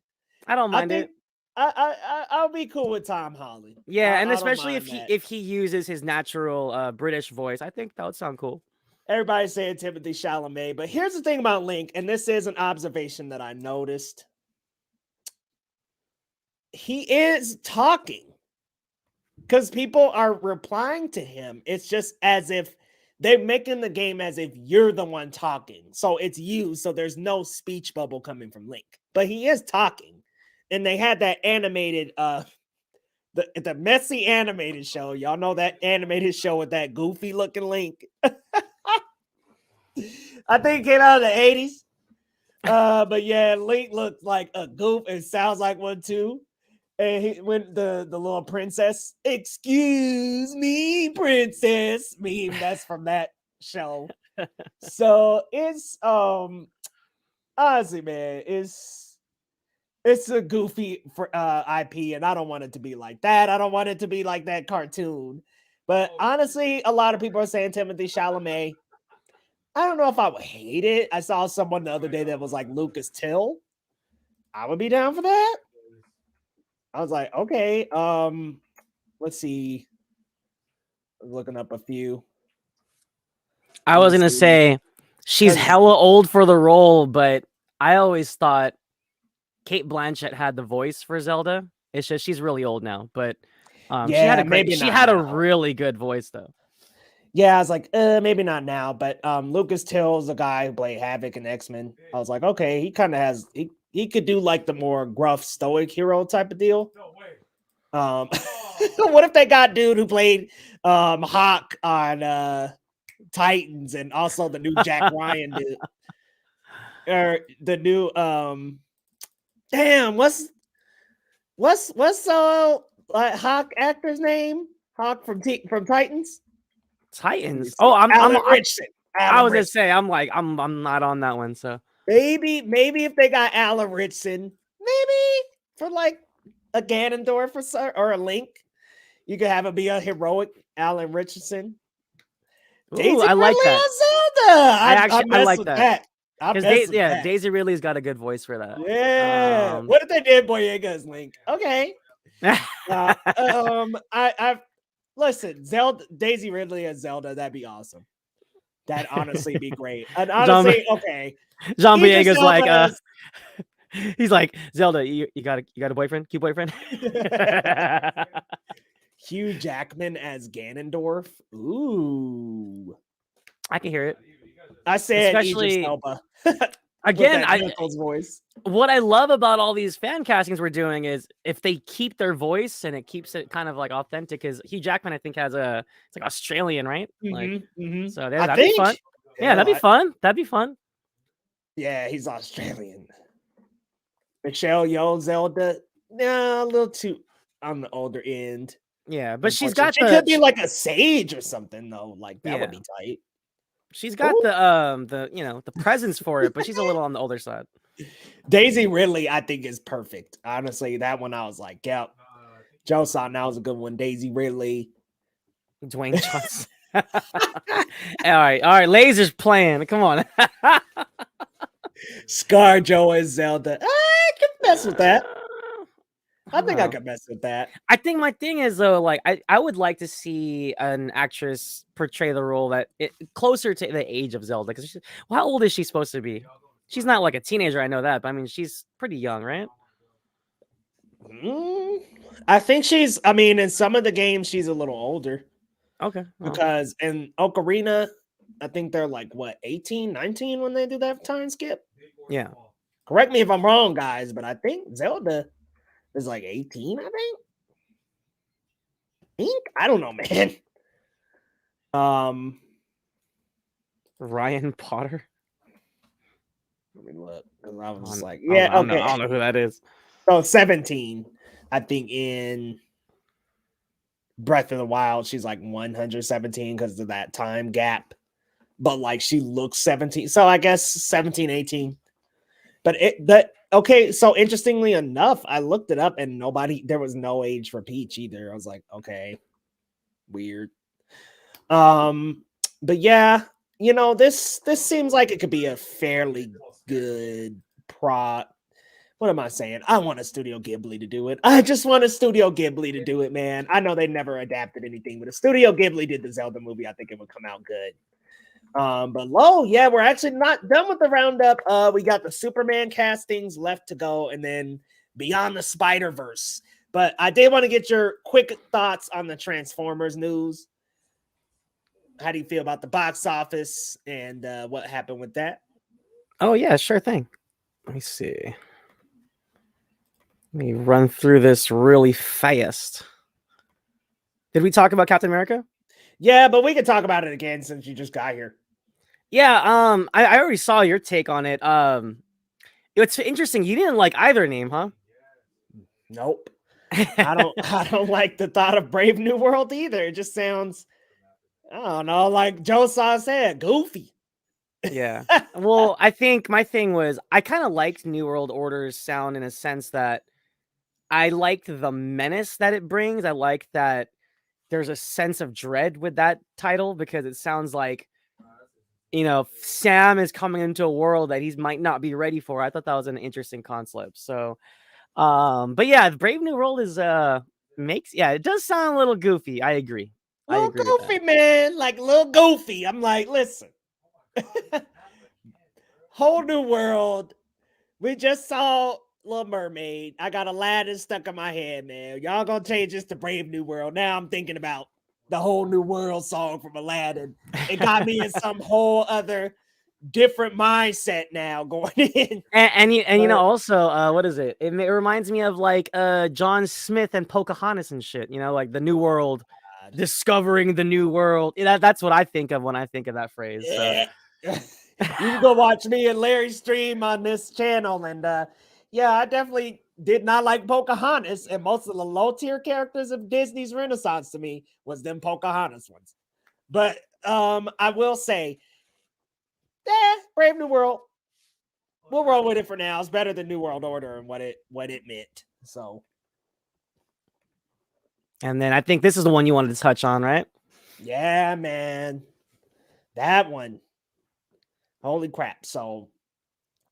I don't mind it. I'll be cool with Tom Holland. Yeah, and especially if he uses his natural British voice, I think that would sound cool. Everybody's saying Timothée Chalamet, but here's the thing about Link, and this is an observation that I noticed. He is talking because people are replying to him. It's just as if they're making the game as if you're the one talking. So it's you. So there's no speech bubble coming from Link, but he is talking. And they had that animated, the messy animated show. Y'all know that animated show with that goofy looking Link. I think it came out of the 80s. But yeah, Link looked like a goof and sounds like one too. And he went the little princess, excuse me, princess meme. That's from that show. So it's honestly, man, it's a goofy IP, and I don't want it to be like that. I don't want it to be like that cartoon. But honestly, a lot of people are saying Timothy Chalamet. I don't know if I would hate it. I saw someone the other day that was like Lucas Till. I would be down for that. I was like, okay. Let's see. I'm looking up a few. I was gonna say she's hella old for the role, but I always thought Kate Blanchett had the voice for Zelda. It's just she's really old now, but she had a great, she had a really good voice though. Yeah, I was like, maybe not now, but Lucas Till's the guy who played Havoc in X-Men. I was like, okay, he kind of has he could do like the more gruff stoic hero type of deal. What if they got dude who played Hawk on Titans and also the new Jack Ryan dude, or the new damn, what's Hawk actor's name? Hawk from Titans. Titans. Oh, I was gonna say I'm not on that one. So maybe if they got Alan Richson, maybe for like a Ganondorf or a Link, you could have it be a heroic Alan Richardson. Ooh, I like that. I like that. Because Daisy Ridley's got a good voice for that. Yeah. What if they did Boyega's Link? Okay. I've listen, Daisy Ridley as Zelda, that'd be awesome. That'd honestly be great. And honestly, okay. John Boyega's like he's like, Zelda, you got a boyfriend? Cute boyfriend? Hugh Jackman as Ganondorf. Ooh. I can hear it. I said especially Elba. Again, voice. What I love about all these fan castings we're doing is if they keep their voice and it keeps it kind of like authentic. Because Hugh Jackman, I think, it's like Australian, right? So that'd be fun. Yeah, that'd be fun. That'd be fun. Yeah, he's Australian. Michelle Yeoh Zelda, a little too on the older end. Yeah, but she could be like a sage or something though. Like that would be tight. She's got the presence for it, but she's a little on the older side. Daisy Ridley, I think, is perfect. Honestly, that one I was like, yep. Joe saw now was a good one. Daisy Ridley. Dwayne Johnson. all right. Laser's playing. Come on. ScarJo as Zelda. I can mess with that. I think I could mess with that. I think my thing is though, like I would like to see an actress portray the role that closer to the age of Zelda. Because how old is she supposed to be? She's not like a teenager, I know that, but I mean she's pretty young, right? I think she's. I mean, in some of the games, she's a little older. Okay. Because in Ocarina, I think they're like what 18, 19 when they do that time skip. Yeah. Correct me if I'm wrong, guys, but I think Zelda is like 18, I think. I don't know, man. Ryan Potter. Let me look. I was like, I don't know who that is. So 17, I think in Breath of the Wild, she's like 117 because of that time gap. But like she looks 17. So I guess 17, 18. But so interestingly enough, I looked it up and there was no age for Peach either. I was like, okay, weird. But yeah, this seems like it could be a fairly good what am I saying? I want a Studio Ghibli to do it. I just want a Studio Ghibli to do it, man. I know they never adapted anything, but if Studio Ghibli did the Zelda movie, I think it would come out good. But we're actually not done with the roundup. We got the Superman castings left to go, and then Beyond the Spider-Verse. But I did want to get your quick thoughts on the Transformers news. How do you feel about the box office and what happened with that? Oh yeah, sure thing. Let me see. Let me run through this really fast. Did we talk about Captain America? Yeah, but we can talk about it again since you just got here. Yeah, I already saw your take on it. It's interesting. You didn't like either name, huh? Nope. I don't like the thought of Brave New World either. It just sounds, I don't know, like Joe Saw said, goofy. Yeah. Well, I think my thing was I kind of liked New World Order's sound in a sense that I liked the menace that it brings. I like that there's a sense of dread with that title because it sounds like, you know, Sam is coming into a world that he might not be ready for. I thought that was an interesting concept. So, but yeah, Brave New World is it does sound a little goofy. I agree. I Little agree with goofy, that. man. Like little goofy. I'm like, listen. Whole new world. We just saw Little Mermaid. I got Aladdin stuck in my head, man. Y'all gonna change this to Brave New World. Now I'm thinking about the whole new world song from Aladdin. It got me in some whole other different mindset now going in. And you know, also what is it? It reminds me of like John Smith and Pocahontas and shit, you know, like the new world, discovering the new world. That's what I think of when I think of that phrase. So You can go watch me and Larry stream on this channel. And yeah, I definitely did not like Pocahontas. And most of the low tier characters of Disney's Renaissance to me was them Pocahontas ones. But I will say, Brave New World. We'll roll with it for now. It's better than New World Order and what it meant. So, and then I think this is the one you wanted to touch on, right? Yeah, man. That one. Holy crap. So,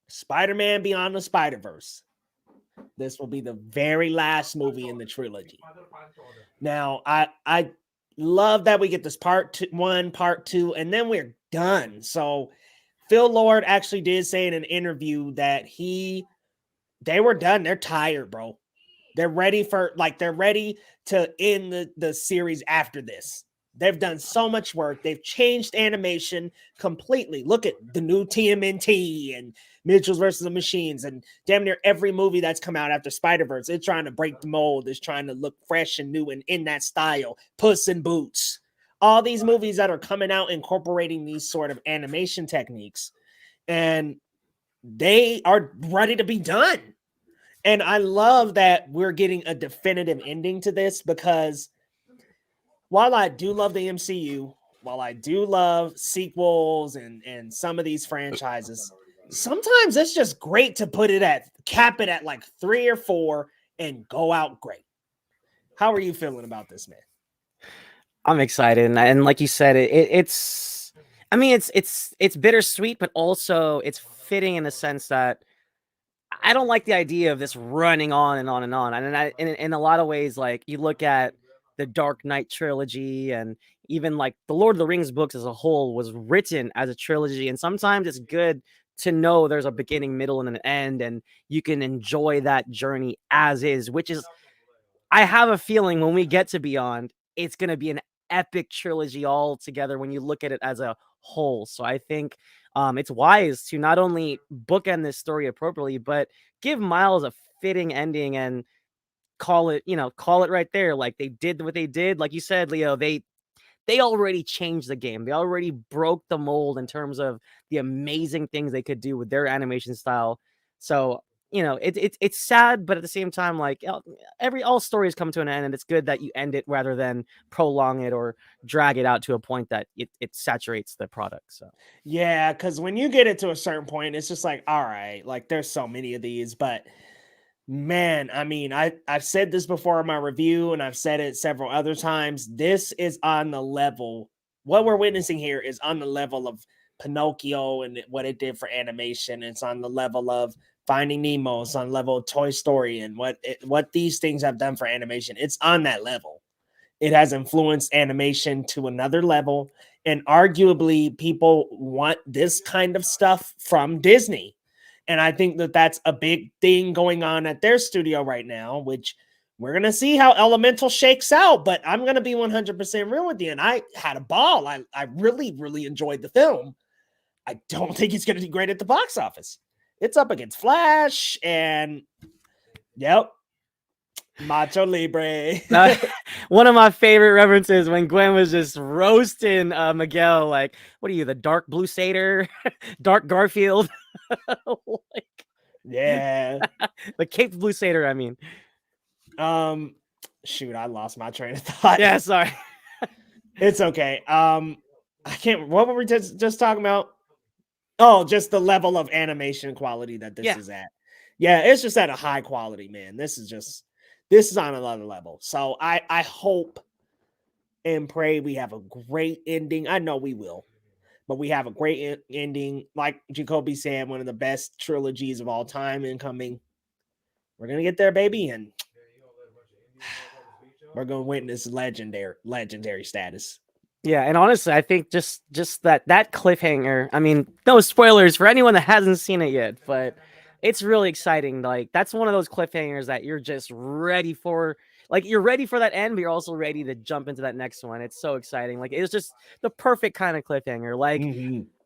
Spider-Man Beyond the Spider-Verse. This will be the very last movie in the trilogy. Now, I love that we get this part 1, part 2, and then we're done. So, Phil Lord actually did say in an interview that they were done. They're tired, bro. They're ready to end the series after this. They've done so much work. They've changed animation completely. Look at the new TMNT and Mitchell's versus the Machines and damn near every movie that's come out after Spider-Verse. It's trying to break the mold. It's trying to look fresh and new and in that style. Puss in Boots. All these movies that are coming out incorporating these sort of animation techniques, and they are ready to be done. And I love that we're getting a definitive ending to this, because while I do love the MCU, while I do love sequels and some of these franchises, sometimes it's just great to cap it at like 3 or 4 and go out great. How are you feeling about this, man? I'm excited, and like you said, it's bittersweet, but also it's fitting in the sense that I don't like the idea of this running on and on and on. And in a lot of ways, like you look at the Dark Knight trilogy, and even like the Lord of the Rings books as a whole was written as a trilogy. And sometimes it's good to know there's a beginning, middle, and an end, and you can enjoy that journey as is, which is, I have a feeling when we get to Beyond, it's going to be an epic trilogy all together when you look at it as a whole. So I think it's wise to not only bookend this story appropriately, but give Miles a fitting ending and call it right there. Like they did what they did. Like you said, Leo, they already changed the game. They already broke the mold in terms of the amazing things they could do with their animation style. So, it's sad, but at the same time, like all stories come to an end, and it's good that you end it rather than prolong it or drag it out to a point that it saturates the product. So yeah, because when you get it to a certain point, it's just like, all right, like there's so many of these, but man, I mean, I've said this before in my review, and I've said it several other times. This is on the level. What we're witnessing here is on the level of Pinocchio and what it did for animation. It's on the level of Finding Nemo. It's on the level of Toy Story and what these things have done for animation. It's on that level. It has influenced animation to another level, and arguably people want this kind of stuff from Disney. And I think that that's a big thing going on at their studio right now, which we're going to see how Elemental shakes out. But I'm going to be 100% real with you. And I had a ball. I really, really enjoyed the film. I don't think it's going to do great at the box office. It's up against Flash and, yep, Macho Libre. One of my favorite references when Gwen was just roasting Miguel, like, what are you, the dark blue satyr? Dark Garfield? Yeah. The Cape Blue Satyr, I mean. Shoot, I lost my train of thought. Yeah, sorry. It's okay. I can't, what were we just talking about? Oh, just the level of animation quality that this is at. Yeah, it's just at a high quality, man. This is on another level. So I hope and pray we have a great ending. I know we will, but we have a great ending. Like Jacoby said, one of the best trilogies of all time incoming. We're gonna get there, baby, and we're gonna witness legendary status. Yeah, and honestly, I think just that cliffhanger. I mean, no spoilers for anyone that hasn't seen it yet, but it's really exciting. Like that's one of those cliffhangers that you're just ready for. Like you're ready for that end, but you're also ready to jump into that next one. It's so exciting. Like it's just the perfect kind of cliffhanger. Like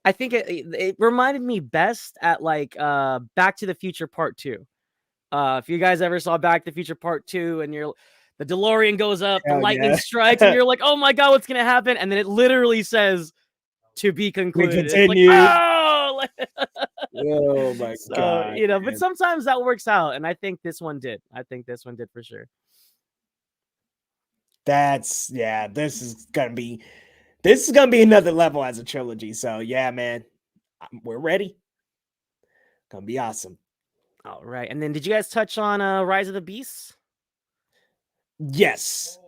I think it reminded me best at like Back to the Future Part 2. If you guys ever saw Back to the Future Part 2 and the DeLorean goes up, the lightning strikes, and you're like, oh my God, what's going to happen? And then it literally says to be concluded. It's like, oh! Oh my God. You know, but sometimes that works out. And I think this one did. I think this one did for sure. This is gonna be another level as a trilogy. So yeah, man, we're ready. Gonna be awesome. All right. And then did you guys touch on Rise of the Beasts? Yes.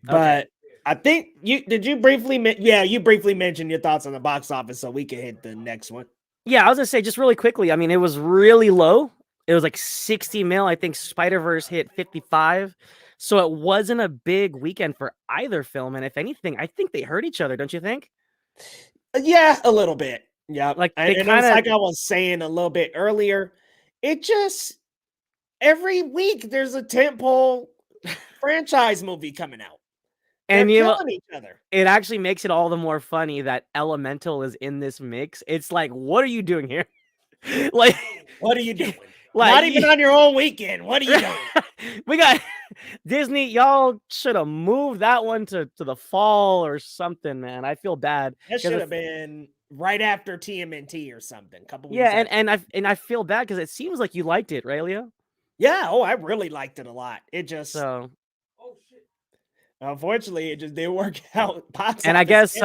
But I think you briefly mention your thoughts on the box office so we can hit the next one. Yeah, I was gonna say just really quickly. I mean, it was really low. It was like 60 mil. I think Spider-Verse hit 55. So it wasn't a big weekend for either film. And if anything, I think they hurt each other, don't you think? Yeah, a little bit. Yeah. Like it's like I was saying a little bit earlier. It just every week there's a tentpole franchise movie coming out. And they're killing each other. It actually makes it all the more funny that Elemental is in this mix. It's like, what are you doing here? Like, what are you doing? Like, not even on your own weekend. What are you doing? We got Disney. Y'all should have moved that one to the fall or something, man. I feel bad. That should have been right after TMNT or something. Couple weeks. Yeah, and I feel bad because it seems like you liked it, right, Leo? Yeah. Oh, I really liked it a lot. It just unfortunately it just didn't work out. And I guess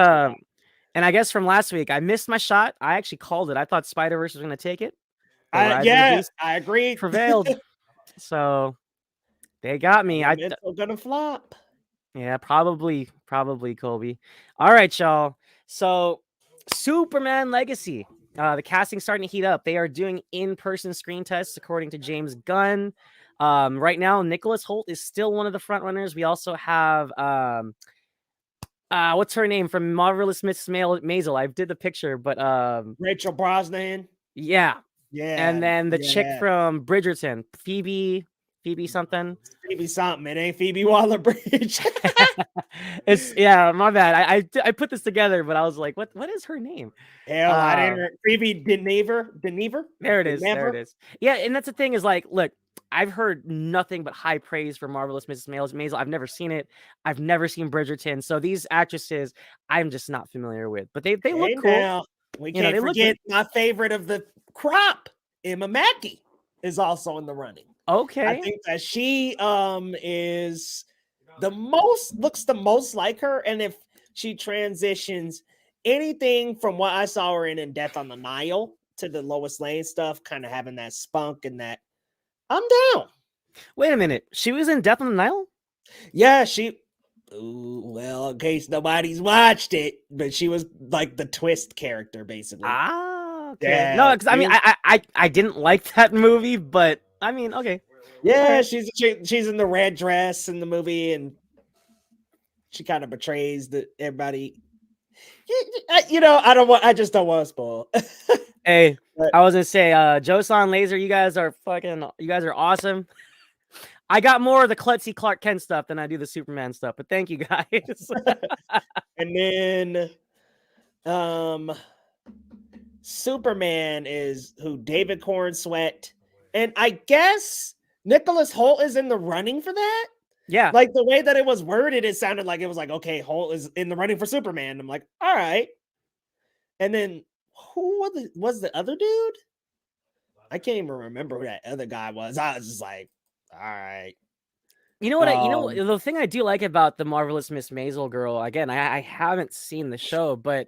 from last week I missed my shot. I actually called it. I thought Spider-Verse was going to take it. I agree. Prevailed. So they got me. I'm gonna flop. Yeah, probably Colby. All right, y'all. So Superman Legacy. The casting's starting to heat up. They are doing in-person screen tests according to James Gunn. Right now, Nicholas Hoult is still one of the front runners. We also have what's her name from Marvelous Miss Maisel? I did the picture, but Rachel Brosnahan. Yeah. And then the chick from Bridgerton, Phoebe something. Phoebe something. It ain't Phoebe Waller-Bridge. My bad. I put this together, but I was like, what is her name? Hell, I didn't. Phoebe Denever. There it is. Yeah, and that's the thing is like, look, I've heard nothing but high praise for Marvelous Mrs. Maisel. I've never seen it. I've never seen Bridgerton. So these actresses, I'm just not familiar with. But they look cool. Now, we can't forget my favorite of the crop, Emma Mackey, is also in the running. Okay. I think that she is looks the most like her. And if she transitions anything from what I saw her in Death on the Nile to the Lois Lane stuff, kind of having that spunk and that, I'm down. Wait a minute. She was in Death on the Nile? Yeah, well, in case nobody's watched it, but she was like the twist character, basically. Okay. Yeah, no, because I mean, I didn't like that movie, but I mean, okay. Yeah, she's in the red dress in the movie, and she kind of betrays everybody. I just don't want to spoil. Hey, I was gonna say, Josan Laser, you guys are awesome. I got more of the klutzy Clark Kent stuff than I do the Superman stuff, but thank you guys. And then, Superman is who David Cornsweet, and I guess Nicholas Hoult is in the running for that. Yeah, like the way that it was worded, it sounded like it was like, okay, Hoult is in the running for Superman. I'm like, all right. And then who was the other dude? I can't even remember who that other guy was. I was just like, all right. You know what? The thing I do like about the Marvelous Miss Maisel girl, again, I haven't seen the show, but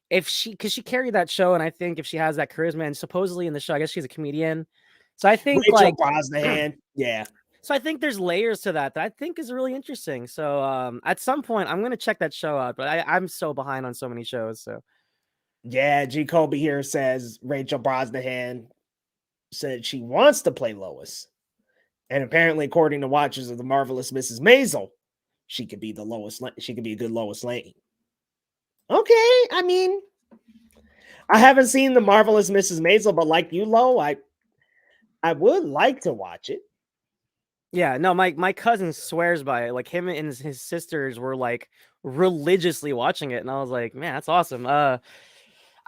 because she carried that show, and I think if she has that charisma, and supposedly in the show, I guess she's a comedian. So I think Rachel Brosnahan, yeah. So I think there's layers to that I think is really interesting. So at some point I'm gonna check that show out, but I'm so behind on so many shows. So Yeah, G. Colby here says Rachel Brosnahan said she wants to play Lois. And apparently, according to watchers of the Marvelous Mrs. Maisel, she could be the Lois. She could be a good Lois Lane. Okay, I mean, I haven't seen the Marvelous Mrs. Maisel, but like you, Lo, I would like to watch it. yeah, no, my cousin swears by it. Like him and his sisters were like religiously watching it, and I was like, man, that's awesome. I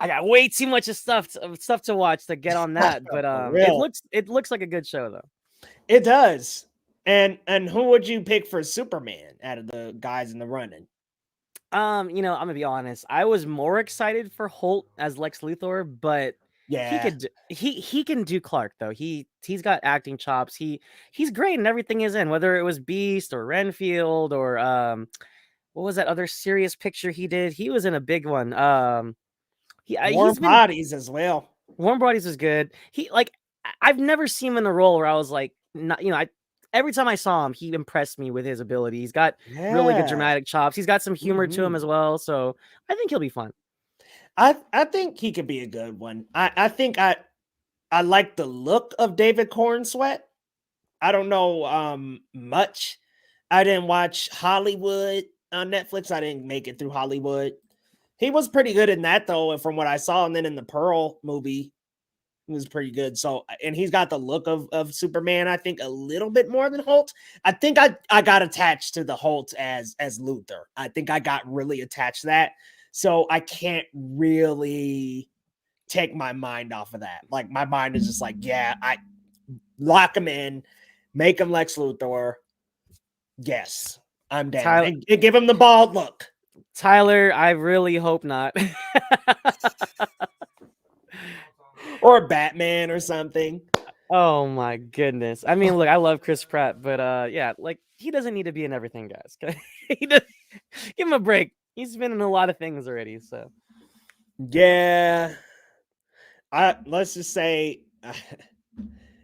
got way too much of stuff to watch to get on that, but For it real. looks like a good show though. It does. And who would you pick for Superman out of the guys in the running? I'm gonna be honest. I was more excited for Holt as Lex Luthor, but Yeah, he can do Clark though. He's got acting chops. He's great in everything he's in, whether it was Beast or Renfield or what was that other serious picture he did? He was in a big one. Warm He's been Bodies as well. Warm Bodies was good. I've never seen him in a role where I was like, not, every time I saw him, he impressed me with his ability. He's got really good Yeah. dramatic chops. He's got some humor to him as well. So I think he'll be fun. I think he could be a good one. I think I like the look of David Cornsweet. I don't know much. I didn't watch Hollywood on Netflix. I didn't make it through Hollywood. He was pretty good in that though, and from what I saw, and then in the Pearl movie, he was pretty good. So, and he's got the look of Superman. I think a little bit more than Holt. I think I got attached to the Holt as Luthor. I think I got really attached to that. So I can't really take my mind off of that. Like my mind is just like, yeah, I lock him in, make him Lex Luthor. Yes, I'm down. And give him the bald look. Tyler, I really hope not. Or Batman or something. Oh my goodness. I mean, look, I love Chris Pratt, but yeah, like he doesn't need to be in everything, guys. Give him a break. He's been in a lot of things already, so. Yeah. Let's just say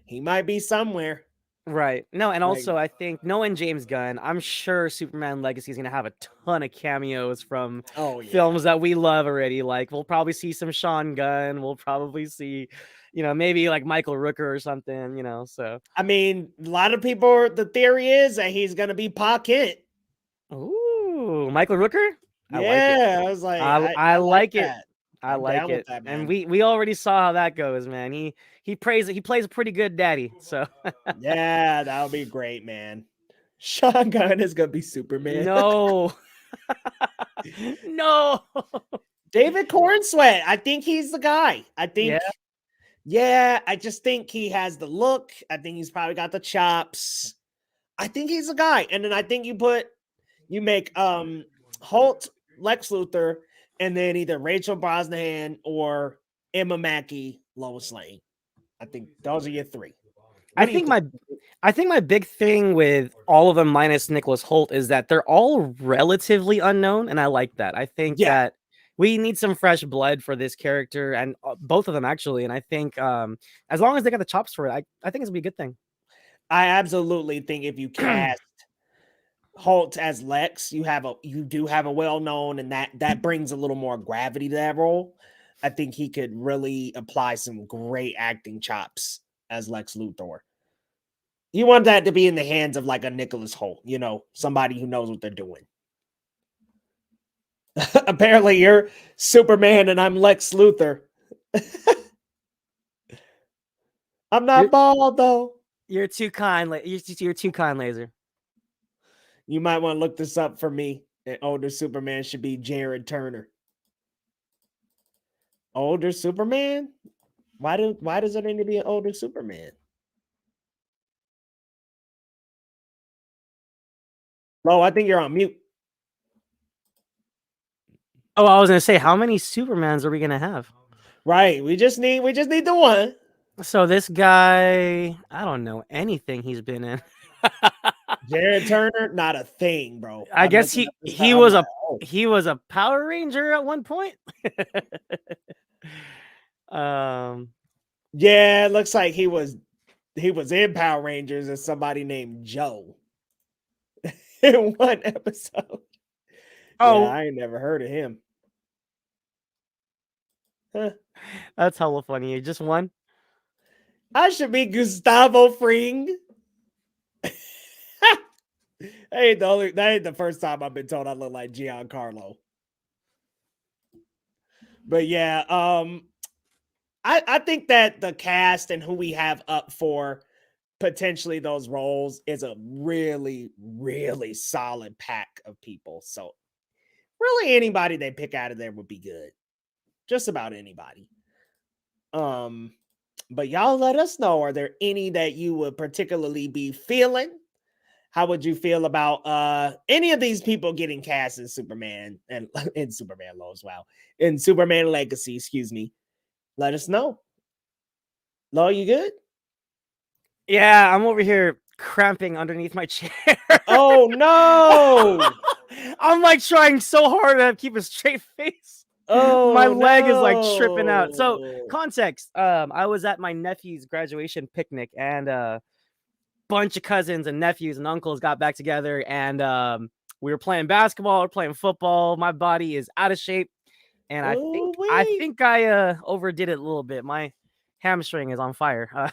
he might be somewhere. Right. No, and also I think knowing James Gunn, I'm sure Superman Legacy is going to have a ton of cameos from films that we love already. Like we'll probably see some Sean Gunn. We'll probably see, maybe like Michael Rooker or something, so. I mean, a lot of people, the theory is that he's going to be Pa Kent. Ooh, Michael Rooker? I was like, I like it. That. I like it. That, and we already saw how that goes, man. He plays a pretty good daddy. So yeah, that'll be great, man. Sean Gunn is gonna be Superman. No. No. David Cornsweet. I think he's the guy. I think I just think he has the look. I think he's probably got the chops. I think he's the guy. And then I think you make Holt, Lex Luthor, and then either Rachel Brosnahan or Emma Mackey, Lois Lane. I think those are your three. I think my big thing with all of them minus Nicholas Holt is that they're all relatively unknown, and I like that. I think that we need some fresh blood for this character, and both of them actually. And I think as long as they got the chops for it, I think it's gonna be a good thing. I absolutely think if you cast Holt as Lex, you do have a well-known, and that brings a little more gravity to that role. I think he could really apply some great acting chops as Lex Luthor. You want that to be in the hands of like a Nicholas Holt, somebody who knows what they're doing. Apparently you're Superman and I'm Lex Luthor. I'm not bald though. You're too kind. You're too kind, Laser. You might want to look this up for me. An older Superman should be Jared Turner. Older Superman? Why does there need to be an older Superman? Lo, I think you're on mute. Oh, I was gonna say, how many Supermans are we gonna have? Right, we just need the one. So this guy, I don't know anything he's been in. Jared Turner, not a thing, bro. I guess he was a Power Ranger at one point. Yeah, it looks like he was he was in Power Rangers as somebody named Joe in one episode. Oh, Yeah, I ain't never heard of him. Huh. that's hella funny. Just one. I should be Gustavo Fring. That ain't the first time I've been told I look like Giancarlo. But yeah, I think that the cast and who we have up for potentially those roles is a really, really solid pack of people. So really anybody they pick out of there would be good. Just about anybody. But y'all let us know, are there any that you would particularly be feeling? How would you feel about any of these people getting cast in Superman and in Superman Lois? Wow. In Superman Legacy, excuse me. Let us know. Lo, you good? Yeah, I'm over here cramping underneath my chair. Oh no! I'm like trying so hard to keep a straight face. Oh, My leg is like tripping out. So no. context, I was at my nephew's graduation picnic, and bunch of cousins and nephews and uncles got back together, and we were playing basketball, we're playing football. My body is out of shape, and I Ooh-wee. think I overdid it a little bit. My hamstring is on fire.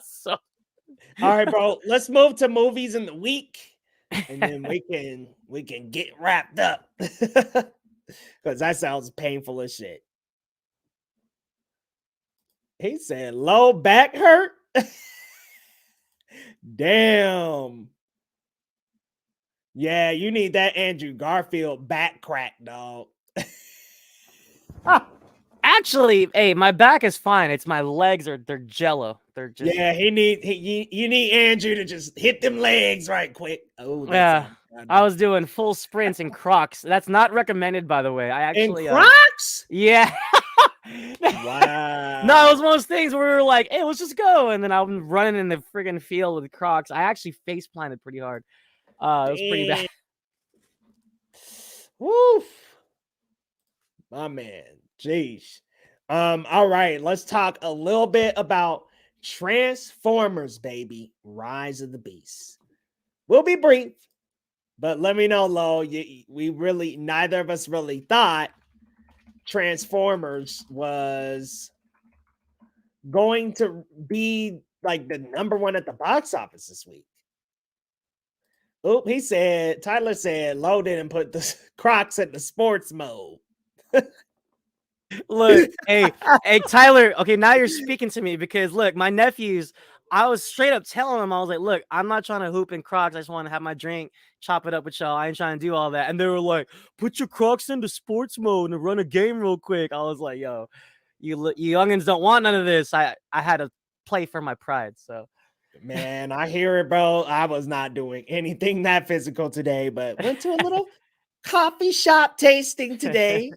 So All right, bro. Let's move to movies in the week, and then we can get wrapped up. Because that sounds painful as shit. He said low back hurt. Damn. Yeah, you need that Andrew Garfield back crack, dog. actually, hey, my back is fine. It's my legs they're jello. They're just Yeah, you need Andrew to just hit them legs right quick. Oh, yeah. I was doing full sprints in Crocs. That's not recommended, by the way. I in actually Crocs. yeah. Wow. No, it was one of those things where we were like, "Hey, let's just go," and then I'm running in the friggin' field with Crocs. I actually face planted pretty hard. It was pretty bad. Woof. My man. Jeez. All right, let's talk a little bit about Transformers, baby. Rise of the Beast. We'll be brief, but let me know, Lo. Neither of us really thought Transformers was going to be like the number one at the box office this week. Oop, Tyler said Lo didn't put the Crocs in the sports mode. Look, hey, Tyler. Okay, now you're speaking to me because look, my nephews. I was straight up telling them, I was like, "Look, I'm not trying to hoop in Crocs. I just want to have my drink, chop it up with y'all. I ain't trying to do all that." And they were like, "Put your Crocs into sports mode and run a game real quick." I was like, "Yo, you youngins don't want none of this." I had to play for my pride. So, man, I hear it, bro. I was not doing anything that physical today, but went to a little coffee shop tasting today.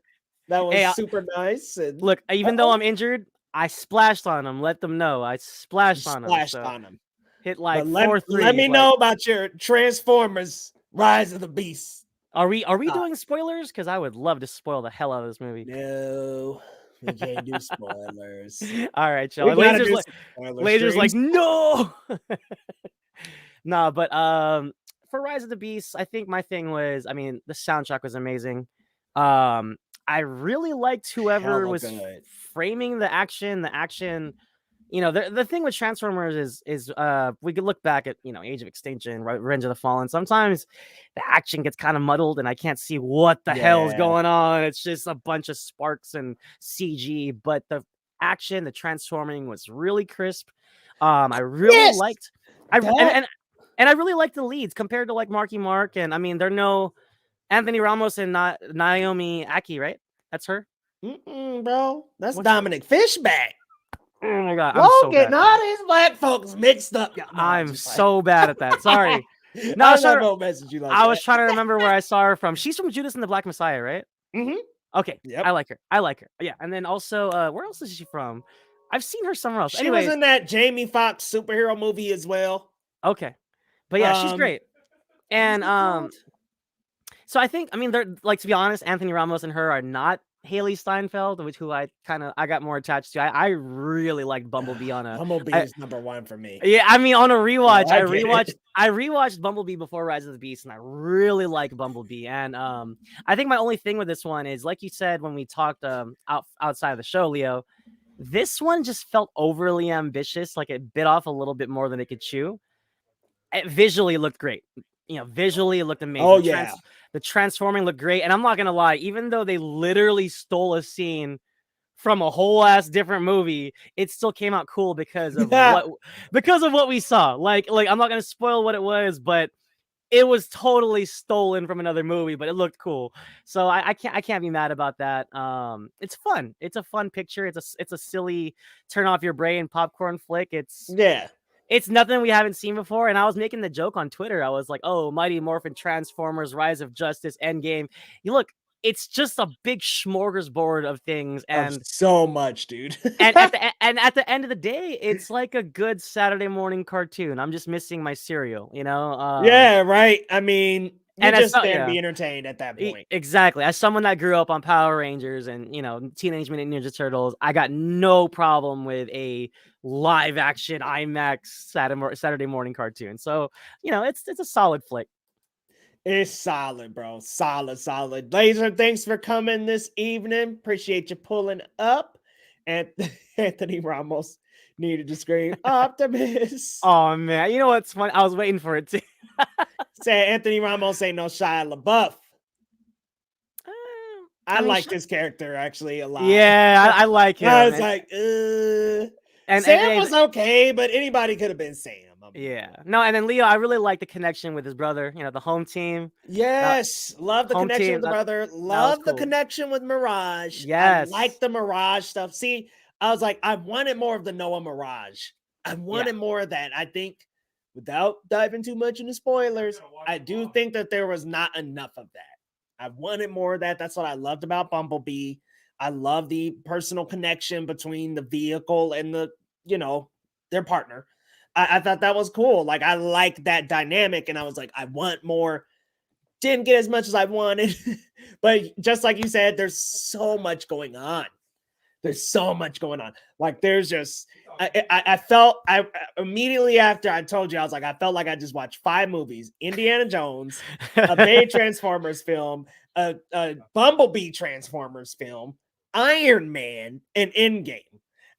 That was super nice. And, look, even though I'm injured, I splashed on them. Let them know I splashed on them. On them. Hit like let, 4-3. Let me know about your Transformers: Rise of the Beast. Are we doing spoilers? Because I would love to spoil the hell out of this movie. No, we can't do spoilers. All right, y'all. Lasers like no. No, but for Rise of the Beast, I think my thing was, I mean, the soundtrack was amazing. I really liked whoever was framing the action. The action, you know, the thing with Transformers is we could look back at, you know, Age of Extinction, Revenge of the Fallen. Sometimes the action gets kind of muddled and I can't see what the hell's going on. It's just a bunch of sparks and CG, but the action, the transforming was really crisp. I really liked and I really liked the leads compared to like Marky Mark, and I mean, they're no Anthony Ramos and not Naomi Aki, right? That's her. Bro, that's Dominic Fishback. Oh my god, I'm so getting all these black folks mixed up. I'm so bad at that. Sorry. No, I was trying to remember where I saw her from. She's from Judas and the Black Messiah, right? Okay. Yep. I like her. Yeah. And then also, where else is she from? I've seen her somewhere else. She was in that Jamie Foxx superhero movie as well. Okay. But yeah, she's great. And so I think, I mean, they're like, to be honest, Anthony Ramos and her are not Haley Steinfeld, who I got more attached to. I really liked Bumblebee on a. Bumblebee is number one for me. Yeah, I mean, on a rewatch, I get it. I rewatched Bumblebee before Rise of the Beast, and I really like Bumblebee. And I think my only thing with this one is, like you said when we talked outside of the show, Leo, this one just felt overly ambitious, like it bit off a little bit more than it could chew. It visually looked great. Visually it looked amazing. Oh yeah, the transforming looked great, and I'm not gonna lie, even though they literally stole a scene from a whole ass different movie, it still came out cool because of what we saw. Like I'm not gonna spoil what it was, but it was totally stolen from another movie, but it looked cool. So I can't be mad about that. It's fun. It's a fun picture. It's a silly turn off your brain popcorn flick. It's nothing we haven't seen before. And I was making the joke on Twitter. I was like, oh, Mighty Morphin Transformers, Rise of Justice, Endgame. You look, it's just a big smorgasbord of things. And so much, dude. and at the end of the day, it's like a good Saturday morning cartoon. I'm just missing my cereal, Yeah, right. I mean, you just can't be entertained at that point. Exactly. As someone that grew up on Power Rangers and Teenage Mutant Ninja Turtles, I got no problem with a live action IMAX Saturday morning cartoon. So it's a solid flick. It's solid, bro. Solid. Laser, thanks for coming this evening. Appreciate you pulling up. And Anthony Ramos needed to scream Optimus. Oh man, you know what's funny? I was waiting for it too. Say Anthony Ramos ain't no Shia LaBeouf. I like this character actually a lot. Yeah, I like him. I was like, and Sam was okay, but anybody could have been Sam. Yeah. No, and then Leo, I really like the connection with his brother, the home team. Yes. Love the connection with the brother. Love the connection with Mirage. Yes. I like the Mirage stuff. See, I was like, I wanted more of the Noah Mirage. I wanted more of that. I think without diving too much into spoilers, I do think that there was not enough of that. I wanted more of that. That's what I loved about Bumblebee. I love the personal connection between the vehicle and their partner. I thought that was cool. Like, I like that dynamic, and I was like, I want more. Didn't get as much as I wanted, but just like you said, there's so much going on. Like, there's just, I felt immediately after I told you, I was like, I felt like I just watched 5 movies: Indiana Jones, a Bay Transformers film, a Bumblebee Transformers film, Iron Man, and Endgame.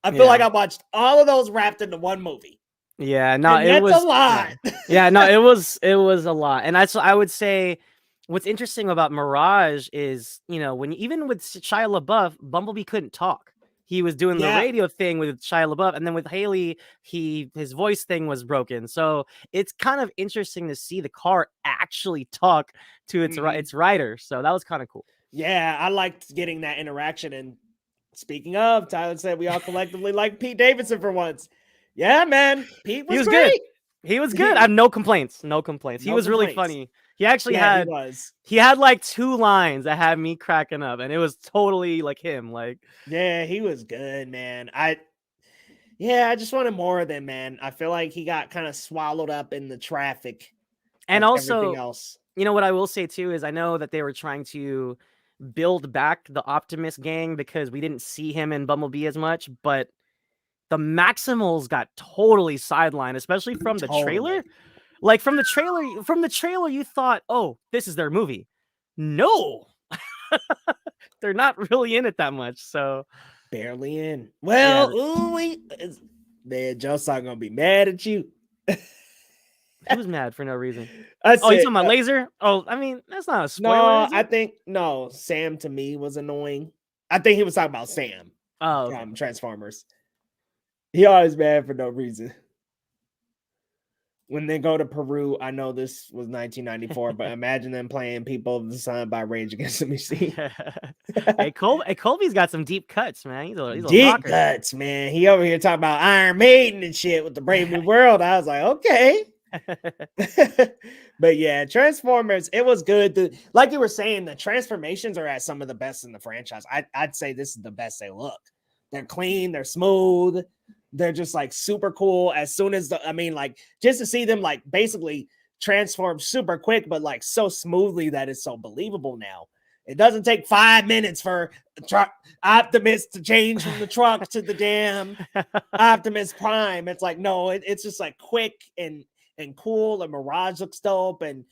I feel like I watched all of those wrapped into one movie. Yeah, no, it was a lot. Yeah, no, it was a lot. And I would say what's interesting about Mirage is, even with Shia LaBeouf, Bumblebee couldn't talk. He was doing the radio thing with Shia LaBeouf, and then with Haley, his voice thing was broken. So it's kind of interesting to see the car actually talk to its rider. So that was kind of cool. Yeah, I liked getting that interaction. And speaking of, Tyler said we all collectively like Pete Davidson for once. Yeah, man. Pete was great. Good. He was good. I have no complaints. He was really funny. He actually had like 2 lines that had me cracking up, and it was totally like him. Like, yeah, he was good, man. I just wanted more of them, man. I feel like he got kind of swallowed up in the traffic. And also, everything else. What I will say too is I know that they were trying to build back the Optimus gang because we didn't see him in Bumblebee as much, but the Maximals got totally sidelined, especially from the trailer. Like from the trailer, you thought, oh, this is their movie. No, they're not really in it that much. So barely in. Well, man, Joe's not gonna be mad at you. Who's mad for no reason? You talking about Laser? Oh, I mean, that's not a spoiler. No, Sam to me was annoying. I think he was talking about Sam. Oh, from Transformers. He always mad for no reason. When they go to Peru, I know this was 1994, but imagine them playing People of the Sun by Rage Against the Machine. Hey, Colby's got some deep cuts, man. He's a deep rocker. Cuts, man. He over here talking about Iron Maiden and shit with the Brave New World. I was like, okay. But yeah, Transformers, it was good. Like you were saying, the transformations are at some of the best in the franchise. I'd say this is the best they look. They're clean, they're smooth. They're just like super cool. As soon as just to see them like basically transform super quick, but like so smoothly that it's so believable now. It doesn't take 5 minutes for Optimus to change from the truck to the damn Optimus Prime. It's like, no, it's just like quick and cool, and Mirage looks dope, and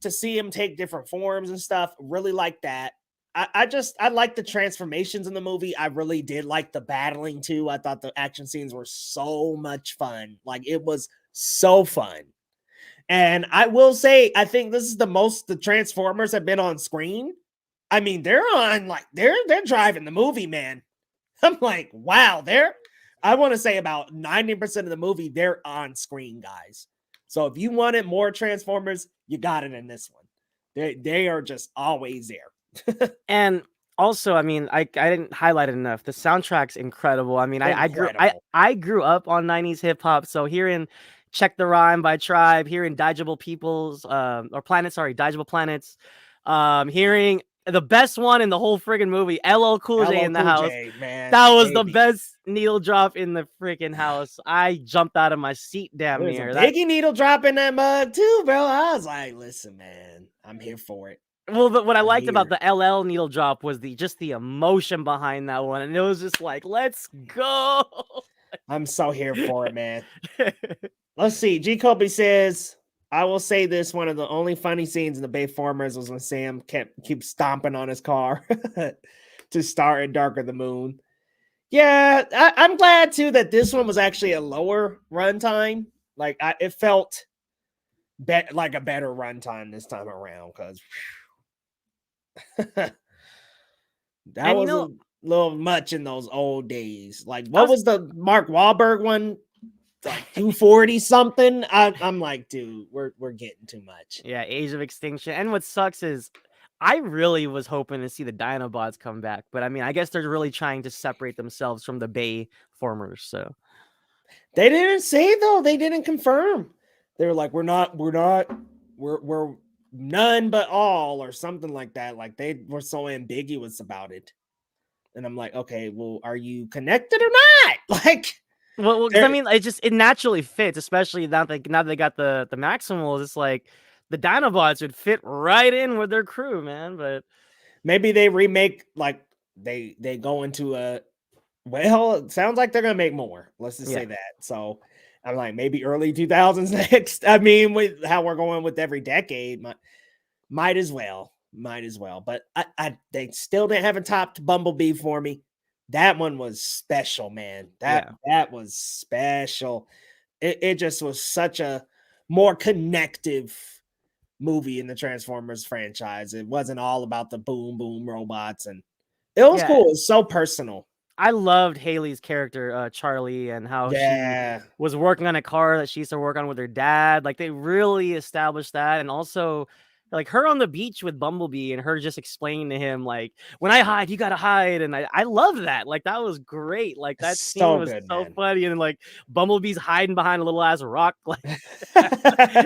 to see him take different forms and stuff, really like that. I like the transformations in the movie. I really did like the battling too. I thought the action scenes were so much fun. Like, it was so fun. And I will say, I think this is the most the Transformers have been on screen. I mean, they're driving the movie, man. I'm like, wow, I want to say about 90% of the movie, they're on screen, guys. So if you wanted more Transformers, you got it in this one. They are just always there. And also, I mean, I didn't highlight it enough. The soundtrack's incredible. I mean, I grew up on 90s hip hop, so hearing Check the Rhyme by Tribe, hearing Digable Planets, hearing the best one in the whole friggin' movie, LL Cool J in the house. Man, that was the best needle drop in the freaking house. I jumped out of my seat damn near. There's a Biggie needle drop in that mug too, bro. I was like, listen, man, I'm here for it. Well, what I liked about the LL needle drop was the emotion behind that one, and it was just like, let's go. I'm so here for it, man. Let's see. G. Kobe says, I will say this: one of the only funny scenes in the Bayformers was when Sam keep stomping on his car to start in Dark of the Moon. Yeah, I'm glad too that this one was actually a lower runtime. Like, it felt like a better runtime this time around, because that was a little much in those old days. Like, what was the Mark Wahlberg one? Like 240 something. I'm like, dude, we're getting too much. Yeah, Age of Extinction. And what sucks is I really was hoping to see the Dinobots come back, but I mean, I guess they're really trying to separate themselves from the Bayformers. So they didn't say, though. They didn't confirm. They were like, we're none but all, or something like that. Like, they were so ambiguous about it. And I'm like, okay, well, are you connected or not? Like, well, I mean, it naturally fits, especially now they got the Maximals. It's like the Dinobots would fit right in with their crew, man. But maybe they remake, like they go into it sounds like they're gonna make more. Let's just say that. So I'm like, maybe early 2000s next. I mean, with how we're going with every decade, might as well. But they still haven't topped Bumblebee for me. That one was special, man. That was special. It just was such a more connective movie in the Transformers franchise. It wasn't all about the boom boom robots, and it was cool. It was so personal. I loved Haley's character, Charlie, and how she was working on a car that she used to work on with her dad. Like, they really established that. And also, like, her on the beach with Bumblebee and her just explaining to him, like, when I hide, you gotta hide. And I loved that. Like, that was great. Like, that scene was so funny. And like, Bumblebee's hiding behind a little ass rock. Like,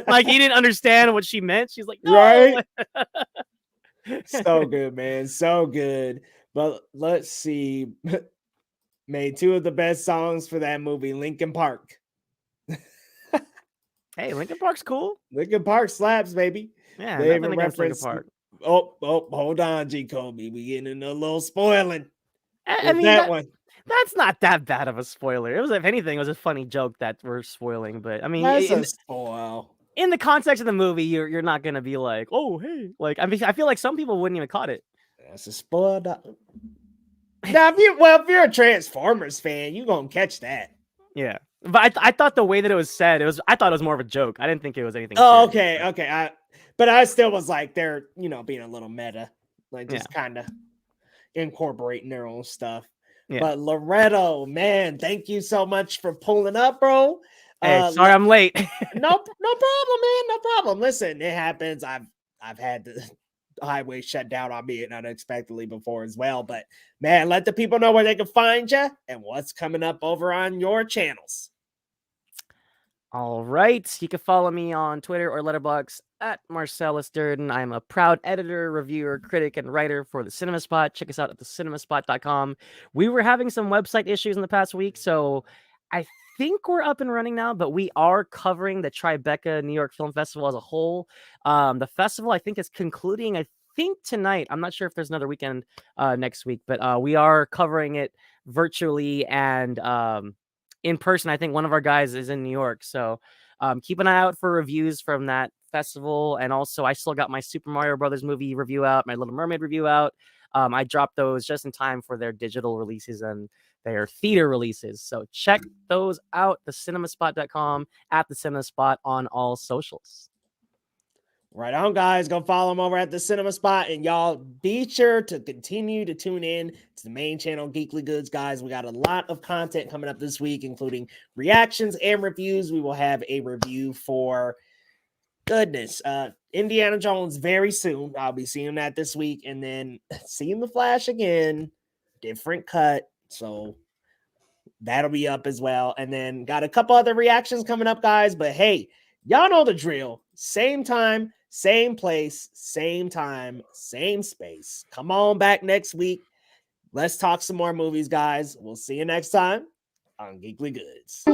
like, he didn't understand what she meant. She's like, no. Right? So good, man. So good. But let's see. Made two of the best songs for that movie, Linkin Park. Hey, Linkin Park's cool. Linkin Park slaps, baby. Yeah, they even reference Linkin Park. Oh, hold on, G. Kobe. We getting into a little spoiling. I mean, that's not that bad of a spoiler. It was, if anything, it was a funny joke that we're spoiling. But I mean, that's a spoil. In the context of the movie, you're not gonna be like, oh, hey, like, I mean, I feel like some people wouldn't even caught it. That's a spoil. Now, if you're a Transformers fan, you're gonna catch that. Yeah, but I thought the way that it was said, I thought it was more of a joke. I didn't think it was anything. Oh, serious, okay. But I still was like, they're being a little meta, like just kind of incorporating their own stuff. Yeah. But Loretto, man, thank you so much for pulling up, bro. Hey, sorry I'm late. No problem, man. No problem. Listen, it happens. I've had the highway shut down on me unexpectedly before as well. But man, let the people know where they can find you and what's coming up over on your channels. All right. You can follow me on Twitter or Letterboxd at Marcellus Durden. I'm a proud editor, reviewer, critic, and writer for The Cinema Spot. Check us out at thecinemaspot.com. We were having some website issues in the past week, so I think we're up and running now, but we are covering the Tribeca New York Film Festival as a whole. The festival, I think, is concluding, I think tonight. I'm not sure if there's another weekend next week, but we are covering it virtually and in person. I think one of our guys is in New York, so keep an eye out for reviews from that festival. And also, I still got my Super Mario Brothers movie review out, my Little Mermaid review out. I dropped those just in time for their digital releases and their theater releases. So check those out, thecinemaspot.com, at the Cinemaspot on all socials. Right on, guys. Go follow them over at the Cinema Spot, and y'all be sure to continue to tune in to the main channel, Geekly Goods, guys. We got a lot of content coming up this week, including reactions and reviews. We will have a review for Indiana Jones very soon. I'll be seeing that this week, and then seeing The Flash again, different cut. So that'll be up as well. And then got a couple other reactions coming up, guys. But hey, y'all know the drill. Same time, same place, same time, same space. Come on back next week. Let's talk some more movies, guys. We'll see you next time on Geekly Goods.